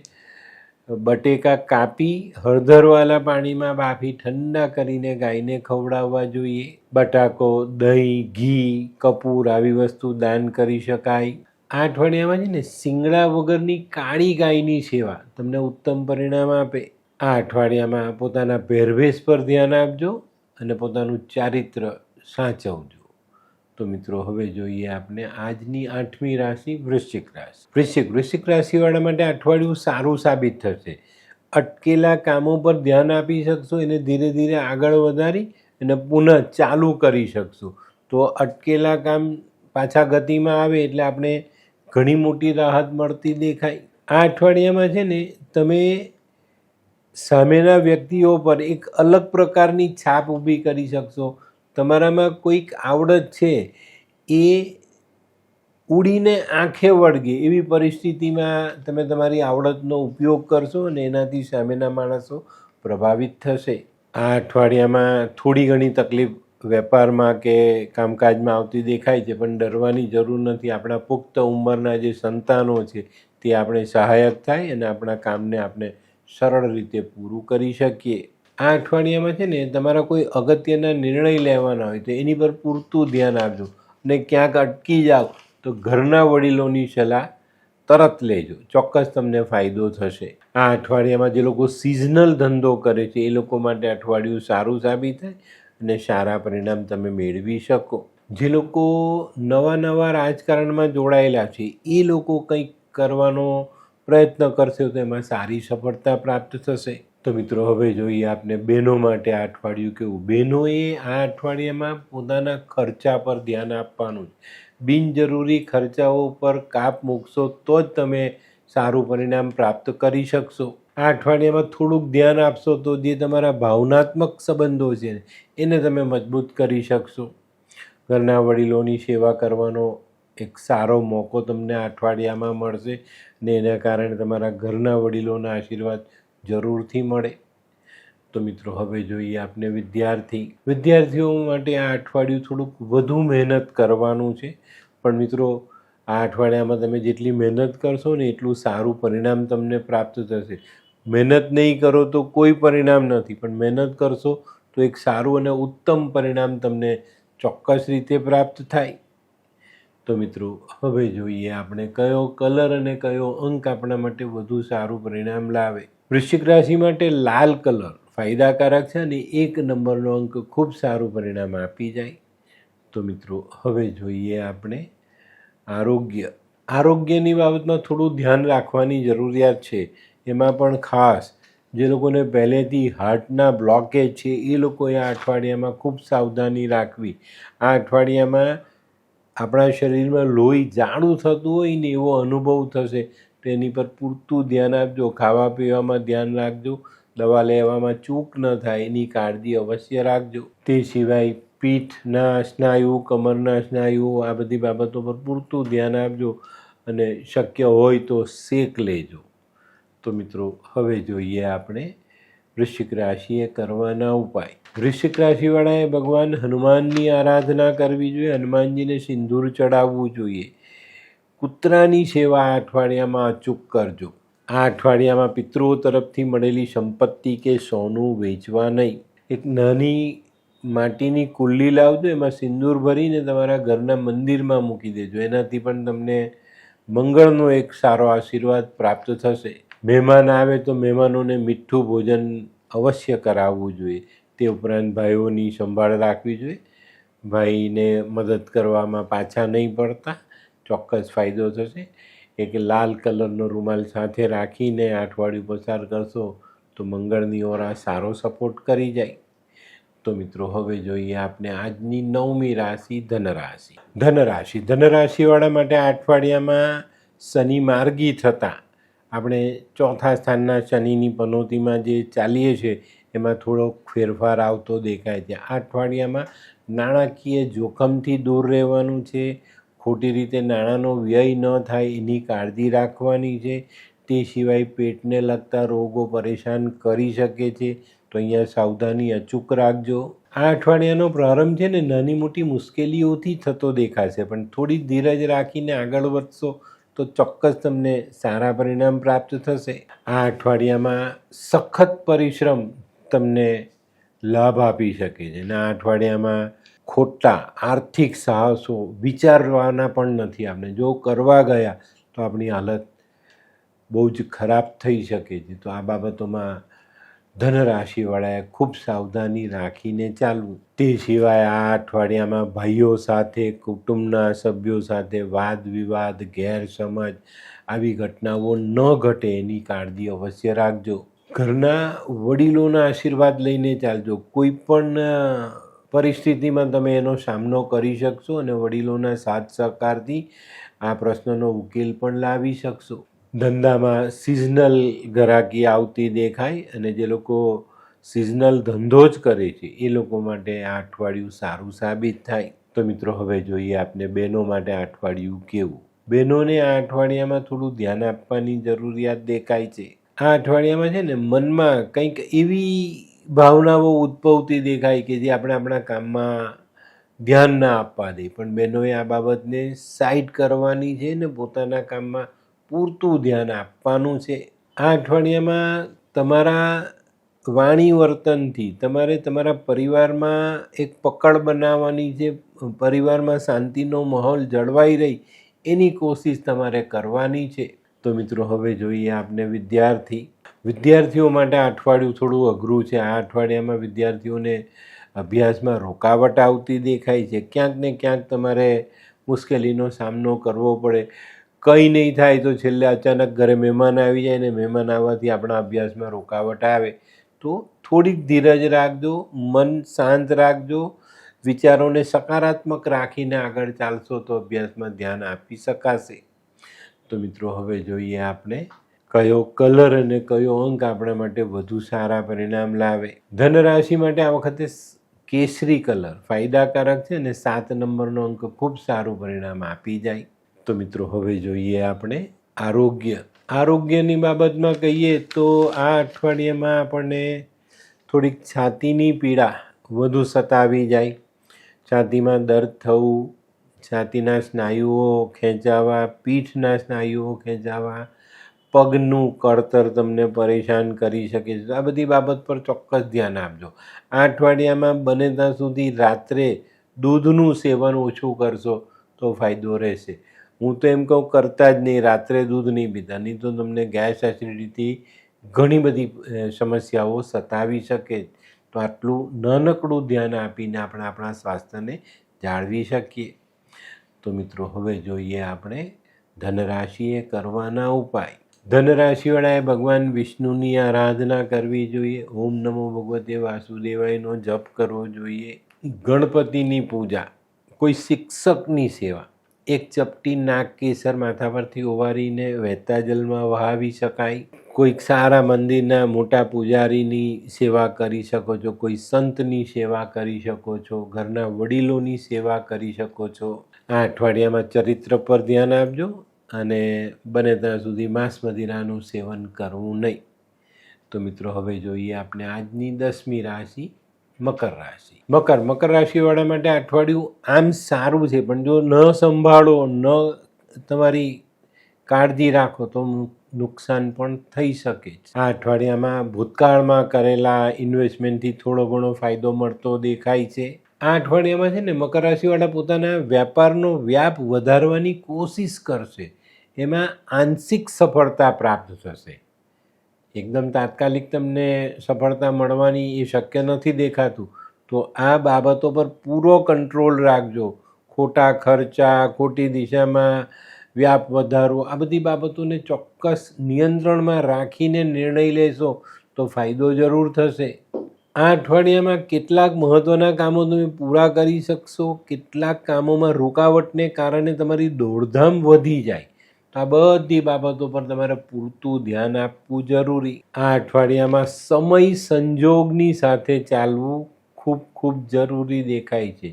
બટેકા કાપી હળદરવાળા પાણીમાં બાફી ઠંડા કરીને ગાયને ખવડાવવા જોઈએ. બટાકો, દહીં, ઘી, કપૂર આવી વસ્તુ દાન કરી શકાય. આ અઠવાડિયામાં છે ને શિંગડા વગરની કાળી ગાયની સેવા તમને ઉત્તમ પરિણામ આપે. આ અઠવાડિયામાં પોતાના પહેરવેશ પર ધ્યાન આપજો અને પોતાનું ચારિત્ર સાચવજો. તો મિત્રો, હવે જોઈએ આપણે આજની 8મી રાશિ વૃશ્ચિક રાશિ. વૃશ્ચિક રાશિવાળા માટે અઠવાડિયું સારું સાબિત થશે. અટકેલા કામો પર ધ્યાન આપી શકશો, એને ધીરે ધીરે આગળ વધારી અને પુનઃ ચાલુ કરી શકશો. તો અટકેલા કામ પાછા ગતિમાં આવે એટલે આપણે ઘણી મોટી રાહત મળતી દેખાય. આ અઠવાડિયામાં છે ને તમે સામેના વ્યક્તિઓ પર એક અલગ પ્રકારની છાપ ઊભી કરી શકશો. તમારામાં કોઈક આવડત છે એ ઉડીને આંખે વળગે એવી પરિસ્થિતિમાં તમે તમારી આવડતનો ઉપયોગ કરશો અને એનાથી સામેના માણસો પ્રભાવિત થશે. આ અઠવાડિયામાં થોડી ઘણી તકલીફ વેપારમાં કે કામકાજમાં આવતી દેખાય છે, પણ ડરવાની જરૂર નથી. આપણા પુખ્ત ઉંમરના જે સંતાનો છે તે આપણે સહાયક થાય અને આપણા કામને આપણે સરળ રીતે પૂરું કરી શકીએ. આ અઠવાડિયામાં છે ને તમારા કોઈ અગત્યના નિર્ણય લેવાના હોય તો એની પર પૂરતું ધ્યાન આપજો. અને ક્યાંક અટકી જાઓ તો ઘરના વડીલોની સલાહ તરત લેજો, ચોક્કસ તમને ફાયદો થશે. આ અઠવાડિયામાં જે લોકો સિઝનલ ધંધો કરે છે એ લોકો માટે અઠવાડિયું સારું સાબિત થાય અને સારા પરિણામ તમે મેળવી શકો. જે લોકો નવા રાજકારણમાં જોડાયેલા છે એ લોકો કંઈક કરવાનો પ્રયત્ન કરશે તો એમાં સારી સફળતા પ્રાપ્ત થશે. તો મિત્રો, હવે જોઈએ આપણે બહેનો માટે આ અઠવાડિયું કેવું. બહેનોએ આ અઠવાડિયામાં પોતાના ખર્ચા પર ધ્યાન આપવાનું છે. બિનજરૂરી ખર્ચાઓ પર કાપ મૂકશો તો જ તમે સારું પરિણામ પ્રાપ્ત કરી શકશો. આ અઠવાડિયામાં થોડુંક ધ્યાન આપશો તો જે તમારા ભાવનાત્મક સંબંધો છે એને તમે મજબૂત કરી શકશો. ઘરના વડીલોની સેવા કરવાનો એક સારો મોકો તમને આ અઠવાડિયામાં મળશે ને એના કારણે તમારા ઘરના વડીલોના આશીર્વાદ જરૂરથી મળે. તો મિત્રો, હવે જોઈએ આપણે વિદ્યાર્થીઓ માટે આ અઠવાડિયું થોડુંક વધુ મહેનત કરવાનું છે. પણ મિત્રો, આ અઠવાડિયામાં તમે જેટલી મહેનત કરશો ને એટલું સારું પરિણામ તમને પ્રાપ્ત થશે. મહેનત નહીં કરો તો કોઈ પરિણામ નથી, પણ મહેનત કરશો તો એક સારું અને ઉત્તમ પરિણામ તમને ચોક્કસ રીતે પ્રાપ્ત થાય. તો મિત્રો, હવે જોઈએ આપણે કયો કલર અને કયો અંક આપણા માટે વધુ સારું પરિણામ લાવે. વૃશ્ચિક રાશિ માટે લાલ કલર ફાયદાકારક છે અને 1 નંબરનો અંક ખૂબ સારું પરિણામ આપી જાય. તો મિત્રો, હવે જોઈએ આપણે આરોગ્યની બાબતમાં થોડું ધ્યાન રાખવાની જરૂરિયાત છે. એમાં પણ ખાસ જે લોકોને પહેલેથી હાર્ટના બ્લોકેજ છે એ લોકોએ આ અઠવાડિયામાં ખૂબ સાવધાની રાખવી. આ અઠવાડિયામાં આપણા શરીરમાં લોહી જાડું થતું હોય ને એવો અનુભવ થશે તો એની પર પૂરતું ધ્યાન આપજો. ખાવા પીવામાં ધ્યાન રાખજો, દવા લેવામાં ચૂક ન થાય એની કાળજી અવશ્ય રાખજો. તે સિવાય પીઠના સ્નાયુ, કમરના સ્નાયુ, આ બધી બાબતો પર પૂરતું ધ્યાન આપજો અને શક્ય હોય તો શેક લેજો. તો મિત્રો હવે જોઈએ આપણે વૃશ્ચિક રાશિએ કરવાના ઉપાય. વૃશ્ચિક રાશિવાળાએ ભગવાન હનુમાનની આરાધના કરવી જોઈએ, હનુમાનજીને સિંદૂર ચડાવવું જોઈએ. કૂતરાની સેવા આ અઠવાડિયામાં અચૂક કરજો. આ અઠવાડિયામાં પિતૃઓ તરફથી મળેલી સંપત્તિ કે સોનું વેચવા નહીં. એક નાની માટીની કુલ્લી લાવજો, એમાં સિંદૂર ભરીને તમારા ઘરના મંદિરમાં મૂકી દેજો. એનાથી પણ તમને મંગળનો એક સારો આશીર્વાદ પ્રાપ્ત થશે. મહેમાન આવે તો મહેમાનોને મીઠું ભોજન અવશ્ય કરાવવું જોઈએ. તે ઉપરાંત ભાઈઓની સંભાળ રાખવી જોઈએ. ભાઈને મદદ કરવામાં પાછા નહીં પડતા, ચોક્કસ ફાયદો થશે. એક લાલ કલરનો રૂમાલ સાથે રાખીને આ અઠવાડિયું પસાર કરશો તો મંગળની ઓરા સારો સપોર્ટ કરી જાય. તો મિત્રો હવે જોઈએ આપણે આજની 9મી રાશિ ધનરાશિ. ધનરાશિવાળા માટે આ અઠવાડિયામાં શનિ માર્ગી થતાં આપણે ચોથા સ્થાનના શનિની પનોતીમાં જે ચાલીએ છીએ એમાં થોડોક ફેરફાર આવતો દેખાય છે. આ અઠવાડિયામાં નાણાકીય જોખમથી દૂર રહેવાનું છે. ખોટી રીતે નાણાંનો વ્યય ન થાય એની કાળજી રાખવાની છે. તે સિવાય પેટને લગતા રોગો પરેશાન કરી શકે છે, તો અહીંયા સાવધાની અચૂક રાખજો. આ અઠવાડિયાનો પ્રારંભ છે ને નાની મોટી મુશ્કેલીઓથી થતો દેખાશે, પણ થોડી ધીરજ રાખીને આગળ વધશો તો ચોક્કસ તમને સારા પરિણામ પ્રાપ્ત થશે. આ અઠવાડિયામાં સખત પરિશ્રમ તમને લાભ આપી શકે છે અને આ અઠવાડિયામાં ખોટા આર્થિક સાહસો વિચારવાના પણ નથી. આપણે જો કરવા ગયા તો આપણી હાલત બહુ જ ખરાબ થઈ શકે છે. તો આ બાબતોમાં ધનરાશિવાળાએ ખૂબ સાવધાની રાખીને ચાલવું. તે સિવાય આ અઠવાડિયામાં ભાઈઓ સાથે, કુટુંબના સભ્યો સાથે વાદ વિવાદ, ગેરસમજ આવી ઘટનાઓ ન ઘટે એની કાળજી અવશ્ય રાખજો. ઘરના વડીલોના આશીર્વાદ લઈને ચાલજો. કોઈ પણ પરિસ્થિતિમાં તમે એનો સામનો કરી શકશો અને વડીલોના સાથ સહકારથી આ પ્રશ્નનો ઉકેલ પણ લાવી શકશો. ધંધામાં સિઝનલ ગ્રાહકી આવતી દેખાય અને જે લોકો સિઝનલ ધંધો જ કરે છે એ લોકો માટે આ અઠવાડિયું સારું સાબિત થાય. તો મિત્રો હવે જોઈએ આપણે બહેનો માટે આ અઠવાડિયું કેવું. બહેનોને આ અઠવાડિયામાં થોડું ધ્યાન આપવાની જરૂરિયાત દેખાય છે. આ અઠવાડિયામાં છે ને મનમાં કંઈક એવી ભાવનાઓ ઉદ્ભવતી દેખાય કે જે આપણે આપણા કામમાં ધ્યાન ના આપવા દે, પણ બહેનોએ આ બાબતને સાઈડ કરવાની છે ને પોતાના કામમાં પૂરતું ધ્યાન આપવાનું છે. આ અઠવાડિયામાં તમારા વાણી વર્તનથી તમારે તમારા પરિવારમાં એક પકડ બનાવવાની છે. પરિવારમાં શાંતિનો માહોલ જળવાઈ રહી એની કોશિશ તમારે કરવાની છે. તો મિત્રો હવે જોઈએ આપણે વિદ્યાર્થીઓ માટે આ અઠવાડિયું થોડું અઘરું છે. આ અઠવાડિયામાં વિદ્યાર્થીઓને અભ્યાસમાં રોકાવટ આવતી દેખાય છે. ક્યાંક ને ક્યાંક તમારે મુશ્કેલીનો સામનો કરવો પડે. કંઈ નહીં થાય તો છેલ્લે અચાનક ઘરે મહેમાન આવી જાય ને મહેમાન આવવાથી આપણા અભ્યાસમાં રોકાવટ આવે. તો થોડીક ધીરજ રાખજો, મન શાંત રાખજો. વિચારોને સકારાત્મક રાખીને આગળ ચાલશો તો અભ્યાસમાં ધ્યાન આપી શકાશે. તો મિત્રો હવે જોઈએ આપણે કયો કલર અને કયો અંક આપણા માટે વધુ સારા પરિણામ લાવે. ધનરાશિ માટે આ વખતે કેસરી કલર ફાયદાકારક છે અને 7 નંબરનો અંક ખૂબ સારું પરિણામ આપી જાય. તો મિત્રો હવે જોઈએ આપણે આરોગ્યની બાબતમાં કહીએ તો આ અઠવાડિયામાં આપણને થોડીક છાતીની પીડા વધુ સતાવી જાય. છાતીમાં દર્દ થવું, છાતીના સ્નાયુઓ ખેંચાવા, પીઠના સ્નાયુઓ ખેંચાવા, પગનું કળતર તમને પરેશાન કરી શકે છે. આ બધી બાબત પર ચોક્કસ ધ્યાન આપજો. આ અઠવાડિયામાં બને ત્યાં સુધી રાત્રે દૂધનું સેવન ઓછું કરશો તો ફાયદો રહેશે. હું તો એમ કહું કરતા જ નહીં, રાત્રે દૂધ નહીં પીતા, નહીં તો તમને ગેસ એસિડિટીથી ઘણી બધી સમસ્યાઓ સતાવી શકે. તો આટલું નાનકડું ધ્યાન આપીને આપણે આપણા સ્વાસ્થ્યને જાળવી શકીએ. તો મિત્રો હવે જોઈએ આપણે ધનરાશિએ કરવાના ઉપાય. ધનરાશિવાળાએ ભગવાન વિષ્ણુની આરાધના કરવી જોઈએ. ઓમ નમો ભગવતે વાસુદેવાયનો જપ કરવો જોઈએ. ગણપતિની પૂજા, કોઈ શિક્ષકની સેવા, એક ચપટી નાગ કેસર માથા પરથી ઓવારીને વહેતા જલમાં વહાવી શકાય. કોઈક સારા મંદિરના મોટા પૂજારીની સેવા કરી શકો છો, કોઈ સંતની સેવા કરી શકો છો, ઘરના વડીલોની સેવા કરી શકો છો. આ અઠવાડિયામાં ચરિત્ર પર ધ્યાન આપજો અને બને ત્યાં સુધી માંસ મદિરાનું સેવન કરવું નહીં. તો મિત્રો હવે જોઈએ આપણે આજની 10મી રાશિ મકર રાશિ. મકર રાશિવાળા માટે આ અઠવાડિયું આમ સારું છે, પણ જો ન સંભાળો, ન તમારી કાળજી રાખો તો નુકસાન પણ થઈ શકે છે. આ અઠવાડિયામાં ભૂતકાળમાં કરેલા ઇન્વેસ્ટમેન્ટથી થોડો ઘણો ફાયદો મળતો દેખાય છે. આ અઠવાડિયામાં છે ને મકર રાશિવાળા પોતાના વ્યાપારનો વ્યાપ વધારવાની કોશિશ કરશે. એમાં આંશિક સફળતા પ્રાપ્ત થશે. એકદમ તાત્કાલિક તમને સફળતા મળવાની એ શક્ય નથી દેખાતું. તો આ બાબતો પર પૂરો કંટ્રોલ રાખજો. ખોટા ખર્ચા, ખોટી દિશામાં વ્યાપ વધારવો, આ બધી બાબતોને ચોક્કસ નિયંત્રણમાં રાખીને નિર્ણય લેશો તો ફાયદો જરૂર થશે. આ અઠવાડિયામાં કેટલાક મહત્ત્વના કામો તમે પૂરા કરી શકશો. કેટલાક કામોમાં રોકાવટને કારણે તમારી દોડધામ વધી જાય. તો આ બધી બાબતો પર તમારે પૂરતું ધ્યાન આપવું જરૂરી. આ અઠવાડિયામાં સમય સંજોગની સાથે ચાલવું ખૂબ ખૂબ જરૂરી દેખાય છે.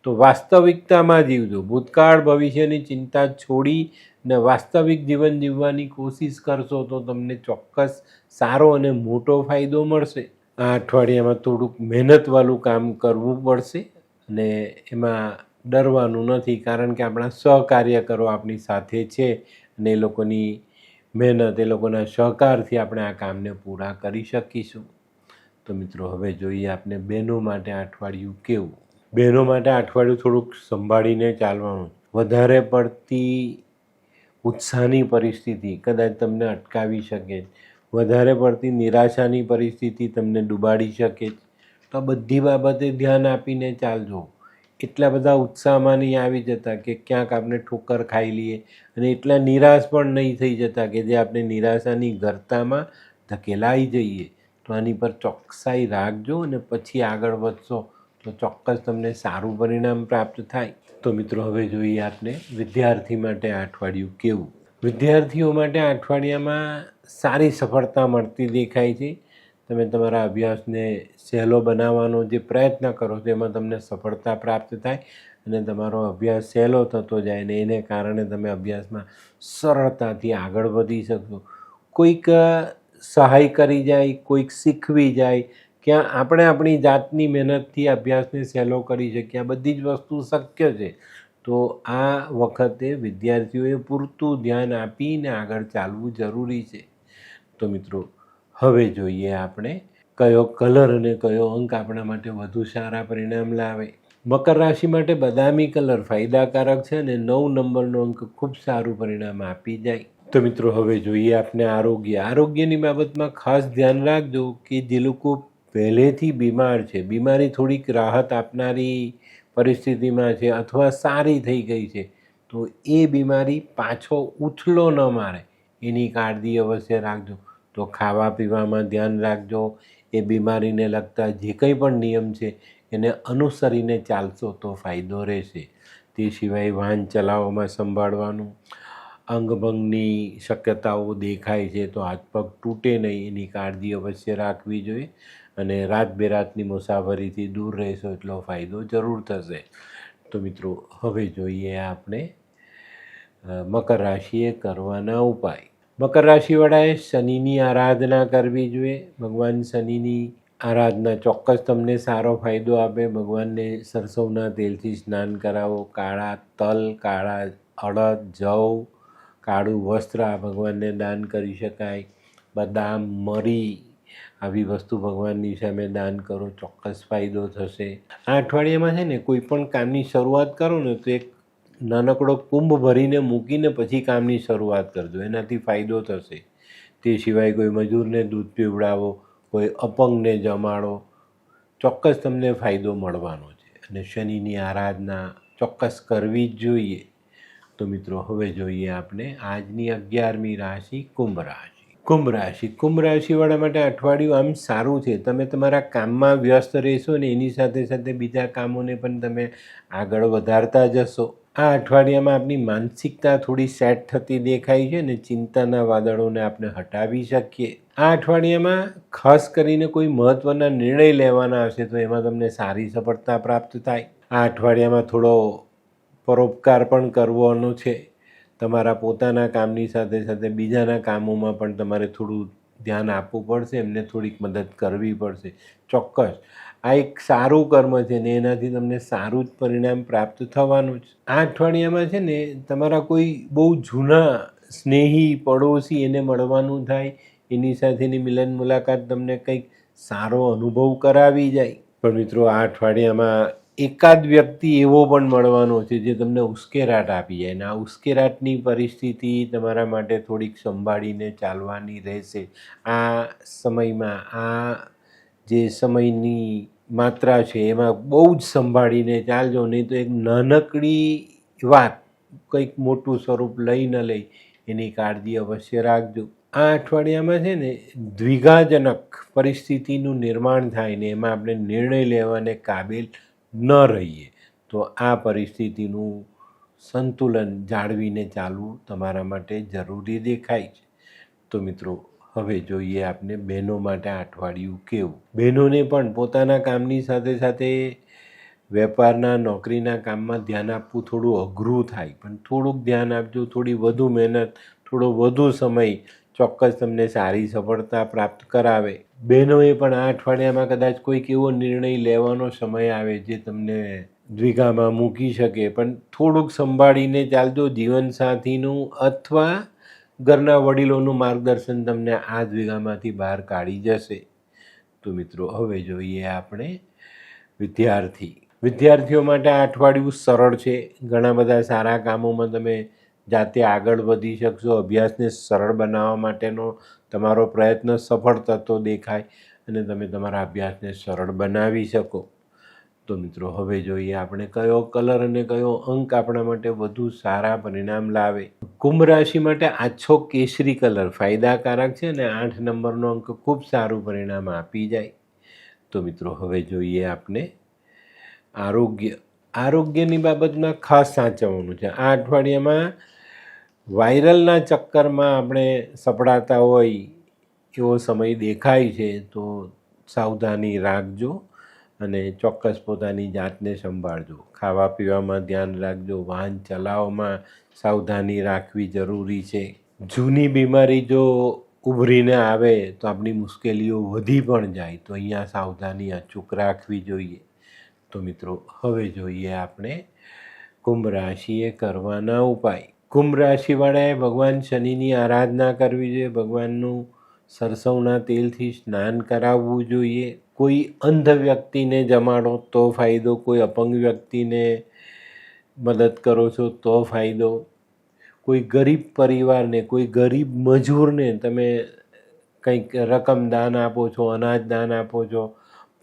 તો વાસ્તવિકતામાં જીવજો. ભૂતકાળ ભવિષ્યની ચિંતા છોડી ને વાસ્તવિક જીવન જીવવાની કોશિશ કરશો તો તમને ચોક્કસ સારો અને મોટો ફાયદો મળશે. આ અઠવાડિયામાં થોડુંક મહેનતવાળું કામ કરવું પડશે અને એમાં ડરવાનું નથી, કારણ કે આપણા સહકાર્યકરો આપણી સાથે છે અને એ લોકોની મહેનત, એ લોકોના સહકારથી આપણે આ કામને પૂરા કરી શકીશું. તો મિત્રો હવે જોઈએ આપણે બહેનો માટે આ અઠવાડિયું કેવું. બહેનો માટે આ અઠવાડિયું થોડુંક સંભાળીને ચાલવાનું. વધારે પડતી ઉત્સાહની પરિસ્થિતિ કદાચ તમને અટકાવી શકે. વધારે પડતી નિરાશાની પરિસ્થિતિ તમને ડૂબાડી શકે. તો આ બધી બાબતે ધ્યાન આપીને ચાલજો. એટલા બધા ઉત્સાહમાં નહીં આવી જતા કે ક્યાંક આપણે ઠોકર ખાઈ લઈએ, અને એટલા નિરાશ પણ નહીં થઈ જતા કે જે આપણે નિરાશાની ગર્તામાં ધકેલાઈ જઈએ. તો આની પર ચોકસાઈ રાખજો અને પછી આગળ વધશો તો ચોક્કસ તમને સારું પરિણામ પ્રાપ્ત થાય. તો મિત્રો હવે જોઈએ આપણે વિદ્યાર્થી માટે આ અઠવાડિયું કેવું. વિદ્યાર્થીઓ માટે આ અઠવાડિયામાં સારી સફળતા મળતી દેખાય છે. તમે તમારા અભ્યાસને સહેલો બનાવવાનો જે પ્રયત્ન કરો છો એમાં તમને સફળતા પ્રાપ્ત થાય અને તમારો અભ્યાસ સહેલો થતો જાય ને એને કારણે તમે અભ્યાસમાં સરળતાથી આગળ વધી શકશો. કોઈક સહાય કરી જાય, કોઈક શીખવી જાય, ક્યાં આપણે આપણી જાતની મહેનતથી અભ્યાસને સહેલો કરી શકીએ. આ બધી જ વસ્તુ શક્ય છે. તો આ વખતે વિદ્યાર્થીઓએ પૂરતું ધ્યાન આપીને આગળ ચાલવું જરૂરી છે. તો મિત્રો હવે જોઈએ આપણે કયો કલર અને કયો અંક આપણા માટે વધુ સારા પરિણામ લાવે. મકર રાશિ માટે બદામી કલર ફાયદાકારક છે અને 9 નંબરનો અંક ખૂબ સારું પરિણામ આપી જાય. તો મિત્રો હવે જોઈએ આપણે આરોગ્યની બાબતમાં ખાસ ધ્યાન રાખજો કે જે લોકો પહેલેથી બીમાર છે, બીમારી થોડીક રાહત આપનારી પરિસ્થિતિમાં છે અથવા સારી થઈ ગઈ છે, તો એ બીમારી પાછો ઉથલો ન મારે એની કાળજી અવશ્ય રાખજો. તો ખાવા પીવામાં ધ્યાન રાખજો. એ બીમારીને લગતા જે કંઈ પણ નિયમ છે એને અનુસરીને ચાલશો તો ફાયદો રહેશે. તે સિવાય વાહન ચલાવવામાં સંભાળવાનું. અંગભંગની શક્યતાઓ દેખાય છે તો હાથ પગ તૂટે નહીં એની કાળજી અવશ્ય રાખવી જોઈએ અને રાત બેરાતની મુસાફરીથી દૂર રહેશો એટલો ફાયદો જરૂર થશે. તો મિત્રો હવે જોઈએ આપણે મકર રાશિએ કરવાના ઉપાય. મકર રાશિવાળાએ શનિની આરાધના કરવી જોઈએ. ભગવાન શનિની આરાધના ચોક્કસ તમને સારો ફાયદો આપે. ભગવાનને સરસવના તેલથી સ્નાન કરાવો. કાળા તલ, કાળા અડદ, જવ, કાળું વસ્ત્ર આ ભગવાનને દાન કરી શકાય. બદામ, મરી આવી વસ્તુ ભગવાનની સામે દાન કરો, ચોક્કસ ફાયદો થશે. આ અઠવાડિયામાં છે ને કોઈ પણ કામની શરૂઆત કરો ને તો એક નાનકડો કુંભ ભરીને મૂકીને પછી કામની શરૂઆત કરજો, એનાથી ફાયદો થશે. તે સિવાય કોઈ મજૂરને દૂધ પીવડાવો, કોઈ અપંગને જમાડો, ચોક્કસ તમને ફાયદો મળવાનો છે. અને શનિની આરાધના ચોક્કસ કરવી જ જોઈએ. તો મિત્રો હવે જોઈએ આપણે આજની 11મી રાશિ કુંભ રાશિ. કુંભ રાશિવાળા માટે અઠવાડિયું આમ સારું છે. તમે તમારા કામમાં વ્યસ્ત રહેશો ને એની સાથે સાથે બીજા કામોને પણ તમે આગળ વધારતા જશો. આ અઠવાડિયામાં આપણી માનસિકતા થોડી સેટ થતી દેખાય છે ને ચિંતાના વાદળોને આપણે હટાવી શકીએ. આ અઠવાડિયામાં ખાસ કરીને કોઈ મહત્ત્વના નિર્ણય લેવાના હશે તો એમાં તમને સારી સફળતા પ્રાપ્ત થાય. આ અઠવાડિયામાં થોડો પરોપકાર પણ કરવાનો છે. તમારા પોતાના કામની સાથે સાથે બીજાના કામોમાં પણ તમારે થોડું ધ્યાન આપવું પડશે, એમને થોડીક મદદ કરવી પડશે. ચોક્કસ આ એક સારું કર્મ છે ને એનાથી તમને સારું જ પરિણામ પ્રાપ્ત થવાનું જ. આ અઠવાડિયામાં છે ને તમારા કોઈ બહુ જૂના સ્નેહી પડોશી એને મળવાનું થાય, એની સાથેની મિલન મુલાકાત તમને કંઈક સારો અનુભવ કરાવી જાય. પણ મિત્રો આ અઠવાડિયામાં એકાદ વ્યક્તિ એવો પણ મળવાનો છે જે તમને ઉશ્કેરાટ આપી જાય ને આ ઉશ્કેરાટની પરિસ્થિતિ તમારા માટે થોડીક સંભાળીને ચાલવાની રહેશે. આ સમયમાં આ જે સમયની માત્રા છે એમાં બહુ જ સંભાળીને ચાલજો, નહીં તો એક નાનકડી વાત કંઈક મોટું સ્વરૂપ લઈ ન લઈ એની કાળજી અવશ્ય રાખજો. આ અઠવાડિયામાં છે ને દ્વિધાજનક પરિસ્થિતિનું નિર્માણ થાય ને એમાં આપણે નિર્ણય લેવાને કાબિલ ન રહીએ તો આ પરિસ્થિતિનું સંતુલન જાળવીને ચાલવું તમારા માટે જરૂરી દેખાય છે. તો મિત્રો હવે જોઈએ આપણે બહેનો માટે આ અઠવાડિયું કેવું. બહેનોને પણ પોતાના કામની સાથે સાથે વેપારના નોકરીના કામમાં ધ્યાન આપવું થોડું અઘરું થાય, પણ થોડુંક ધ્યાન આપજો. થોડી વધુ મહેનત, થોડો વધુ સમય ચોક્કસ તમને સારી સફળતા પ્રાપ્ત કરાવે. બહેનોએ પણ આ અઠવાડિયામાં કદાચ કોઈક એવો નિર્ણય લેવાનો સમય આવે જે તમને દ્વિધામાં મૂકી શકે, પણ થોડુંક સંભાળીને ચાલજો. જીવનસાથીનું અથવા ઘરના વડીલોનું માર્ગદર્શન તમને આ દ્વિધામાંથી બહાર કાઢી જશે. તો મિત્રો હવે જોઈએ આપણે વિદ્યાર્થીઓ માટે આ અઠવાડિયું સરળ છે. ઘણા બધા સારા કામોમાં તમે જાતે આગળ વધી શકશો. અભ્યાસને સરળ બનાવવા માટેનો તમારો પ્રયત્ન સફળ થતો દેખાય અને તમે તમારા અભ્યાસને સરળ બનાવી શકો. તો મિત્રો હવે જોઈએ આપણે કયો કલર અને કયો અંક આપણા માટે વધુ સારા પરિણામ લાવે. કુંભ રાશિ માટે આછો કેસરી કલર ફાયદાકારક છે અને 8 નંબરનો અંક ખૂબ સારું પરિણામ આપી જાય. તો મિત્રો હવે જોઈએ આપણે આરોગ્યની બાબતમાં ખાસ સાચવવાનું છે. આ અઠવાડિયામાં વાયરલના ચક્કરમાં આપણે સપડાતા હોય એવો સમય દેખાય છે, તો સાવધાની રાખજો અને ચોક્કસ પોતાની જાતને સંભાળજો. ખાવા પીવામાં ધ્યાન રાખજો. વાહન ચલાવવામાં સાવધાની રાખવી જરૂરી છે. જૂની બીમારી જો ઉભરીને આવે તો આપણી મુશ્કેલીઓ વધી પણ જાય, તો અહીંયા સાવધાની અચૂક રાખવી જોઈએ. તો મિત્રો હવે જોઈએ આપણે કુંભ રાશિએ કરવાના ઉપાય. કુંભ રાશિવાળાએ ભગવાન શનિની આરાધના કરવી જોઈએ. ભગવાનનું સરસવના તેલથી સ્નાન કરાવવું જોઈએ. કોઈ અંધ વ્યક્તિને જમાડો તો ફાયદો, કોઈ અપંગ વ્યક્તિને મદદ કરો છો તો ફાયદો, કોઈ ગરીબ પરિવારને, કોઈ ગરીબ મજૂરને તમે કંઈક રકમ દાન આપો છો, અનાજ દાન આપો છો,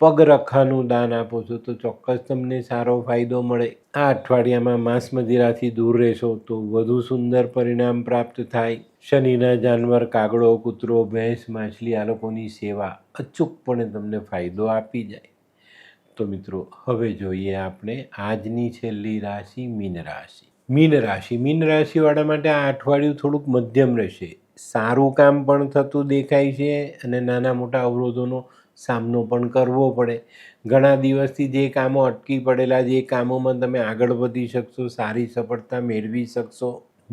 પગરખાનું દાન આપો છો તો ચોક્કસ તમને સારો ફાયદો મળે. આ અઠવાડિયામાં માંસ મદિરાથી દૂર રહેશો તો વધુ સુંદર પરિણામ પ્રાપ્ત થાય. શનિના જાનવર કાગડો, કૂતરો, ભેંસ, માછલી આ લોકોની સેવા અચૂકપણે તમને ફાયદો આપી જાય. તો મિત્રો હવે જોઈએ આપણે આજની છેલ્લી રાશિ મીન રાશિવાળા માટે આ અઠવાડિયું થોડુંક મધ્યમ રહેશે. સારું કામ પણ થતું દેખાય છે અને નાના મોટા અવરોધોનો સામનો પણ કરવો પડે. ઘણા દિવસથી જે કામો અટકી પડેલા, જે કામોમાં તમે આગળ વધી શકશો, સારી સફળતા મેળવી શકશો.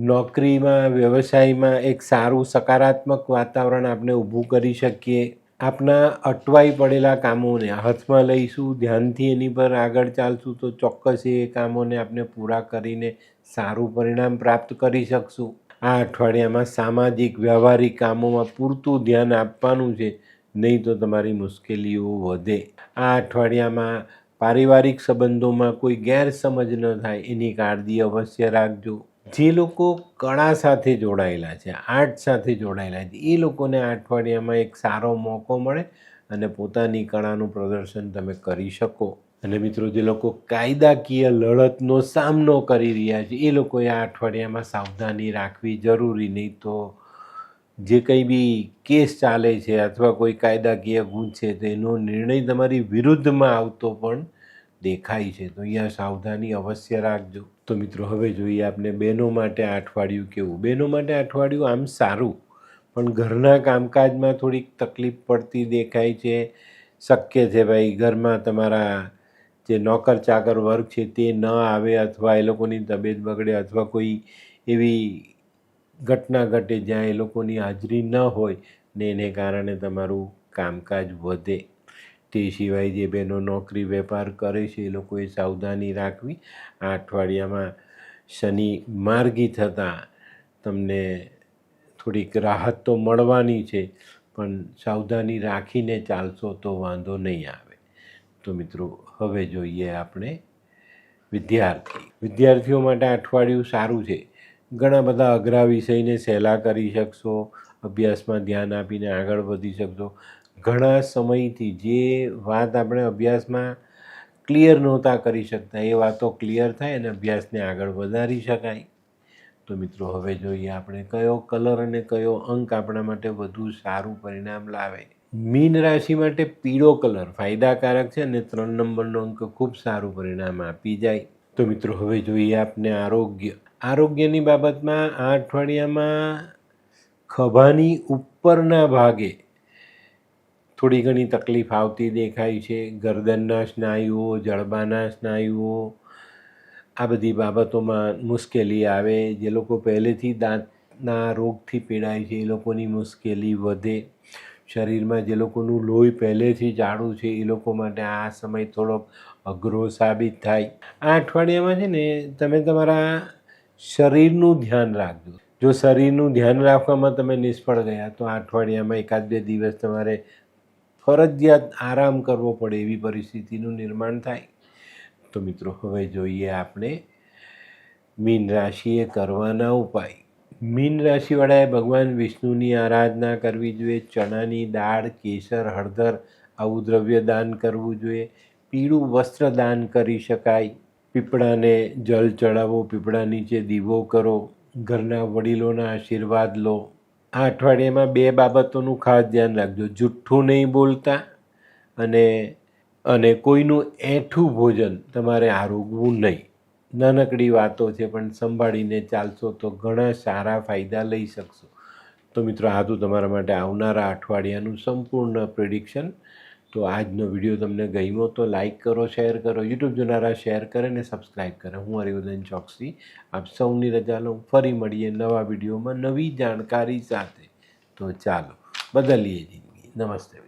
નોકરીમાં, વ્યવસાયમાં એક સારું સકારાત્મક વાતાવરણ આપણે ઊભું કરી શકીએ. આપણા અટવાઈ પડેલા કામોને હાથમાં લઈશું, ધ્યાનથી એની પર આગળ ચાલશું તો ચોક્કસ એ કામોને આપણે પૂરા કરીને સારું પરિણામ પ્રાપ્ત કરી શકશું. આ અઠવાડિયામાં સામાજિક વ્યવહારિક કામોમાં પૂરતું ધ્યાન આપવાનું છે, નહીં તો તમારી મુશ્કેલીઓ વધે. આ અઠવાડિયામાં પારિવારિક સંબંધોમાં કોઈ ગેરસમજ ન થાય એની કાળજી અવશ્ય રાખજો. જે લોકો કળા સાથે જોડાયેલા છે, આર્ટ સાથે જોડાયેલા છે, એ લોકોને આ અઠવાડિયામાં એક સારો મોકો મળે અને પોતાની કળાનું પ્રદર્શન તમે કરી શકો. અને મિત્રો જે લોકો કાયદાકીય લડતનો સામનો કરી રહ્યા છે એ લોકોએ આ અઠવાડિયામાં સાવધાની રાખવી જરૂરી, નહીં તો જે કંઈ બી કેસ ચાલે છે અથવા કોઈ કાયદાકીય ગુણ છે તો એનો નિર્ણય તમારી વિરુદ્ધમાં આવતો પણ દેખાય છે. તો અહીંયા સાવધાની અવશ્ય રાખજો. તો મિત્રો હવે જોઈએ આપણે બહેનો માટે આ અઠવાડિયું કેવું. બહેનો માટે આ અઠવાડિયું આમ સારું, પણ ઘરના કામકાજમાં થોડીક તકલીફ પડતી દેખાય છે. શક્ય છે ભાઈ ઘરમાં તમારા જે નોકર ચાકર વર્ગ છે તે ન આવે અથવા એ લોકોની તબિયત બગડે અથવા કોઈ એવી ઘટના ઘટે જ્યાં એ લોકોની હાજરી ન હોય ને એને કારણે તમારું કામકાજ વધે. તે સિવાય જે બહેનો નોકરી વેપાર કરે છે એ લોકોએ સાવધાની રાખવી. આ અઠવાડિયામાં શનિ માર્ગી થતાં તમને થોડીક રાહત તો મળવાની છે, પણ સાવધાની રાખીને ચાલશો તો વાંધો નહીં આવે. તો મિત્રો હવે જોઈએ આપણે વિદ્યાર્થીઓ માટે આ અઠવાડિયું સારું છે. ઘણા બધા અઘરા વિષયને સહેલા કરી શકશો, અભ્યાસમાં ધ્યાન આપીને આગળ વધી શકશો. ઘણા સમયથી જે વાત આપણે અભ્યાસમાં ક્લિયર નહોતા કરી શકતા એ વાતો ક્લિયર થાય અને અભ્યાસને આગળ વધારી શકાય. તો મિત્રો હવે જોઈએ આપણે કયો કલર અને કયો અંક આપણા માટે વધુ સારું પરિણામ લાવે. મીન રાશિ માટે પીળો કલર ફાયદાકારક છે અને 3 નંબરનો અંક ખૂબ સારું પરિણામ આપી જાય. તો મિત્રો હવે જોઈએ આપણે આરોગ્યની બાબતમાં આ અઠવાડિયામાં ખભાની ઉપરના ભાગે થોડી ઘણી તકલીફ આવતી દેખાય છે. ગરદનના સ્નાયુઓ, જડબાના સ્નાયુઓ, આ બધી બાબતોમાં મુશ્કેલી આવે. જે લોકો પહેલેથી દાંતના રોગથી પીડાય છે એ લોકોની મુશ્કેલી વધે. શરીરમાં જે લોકોનું લોહી પહેલેથી જાડું છે એ લોકો માટે આ સમય થોડોક અઘરો સાબિત થાય. આ અઠવાડિયામાં છે ને તમે તમારા શરીરનું ધ્યાન રાખજો. જો શરીરનું ધ્યાન રાખવામાં તમે નિષ્ફળ ગયા તો આ અઠવાડિયામાં 1-2 દિવસ તમારે ફરજિયાત આરામ કરવો પડે એવી પરિસ્થિતિનું નિર્માણ થાય. તો મિત્રો હવે જોઈએ આપણે મીન રાશિએ કરવાના ઉપાય. મીન રાશિવાળાએ ભગવાન વિષ્ણુની આરાધના કરવી જોઈએ. ચણાની દાળ, કેસર, હળદર આવું દ્રવ્ય દાન કરવું જોઈએ. પીળું વસ્ત્ર દાન કરી શકાય. પીપળાને જલ ચડાવો, પીપળા નીચે દીવો કરો, ઘરના વડીલોના આશીર્વાદ લો. આ અઠવાડિયામાં 2 બાબતોનું ખાસ ધ્યાન રાખજો. જુઠ્ઠું નહીં બોલતા અને કોઈનું એઠું ભોજન તમારે આરોગવું નહીં. નાનકડી વાતો છે પણ સંભાળીને ચાલશો તો ઘણા સારા ફાયદા લઈ શકશો. તો મિત્રો આ હતું તમારા માટે આવનારા અઠવાડિયાનું સંપૂર્ણ પ્રેડિક્શન. તો આજનો વિડીયો તમને ગમ્યો તો લાઈક કરો, શેર કરો, યુટ્યુબ જોનારા શેર કરે ને સબસ્ક્રાઈબ કરે. હું હરિવર્ધન ચોકસી આપ સૌની રજા લઉં. ફરી મળીએ નવા વિડીયોમાં નવી જાણકારી સાથે. તો ચાલો બદલીએ જિંદગી. નમસ્તે.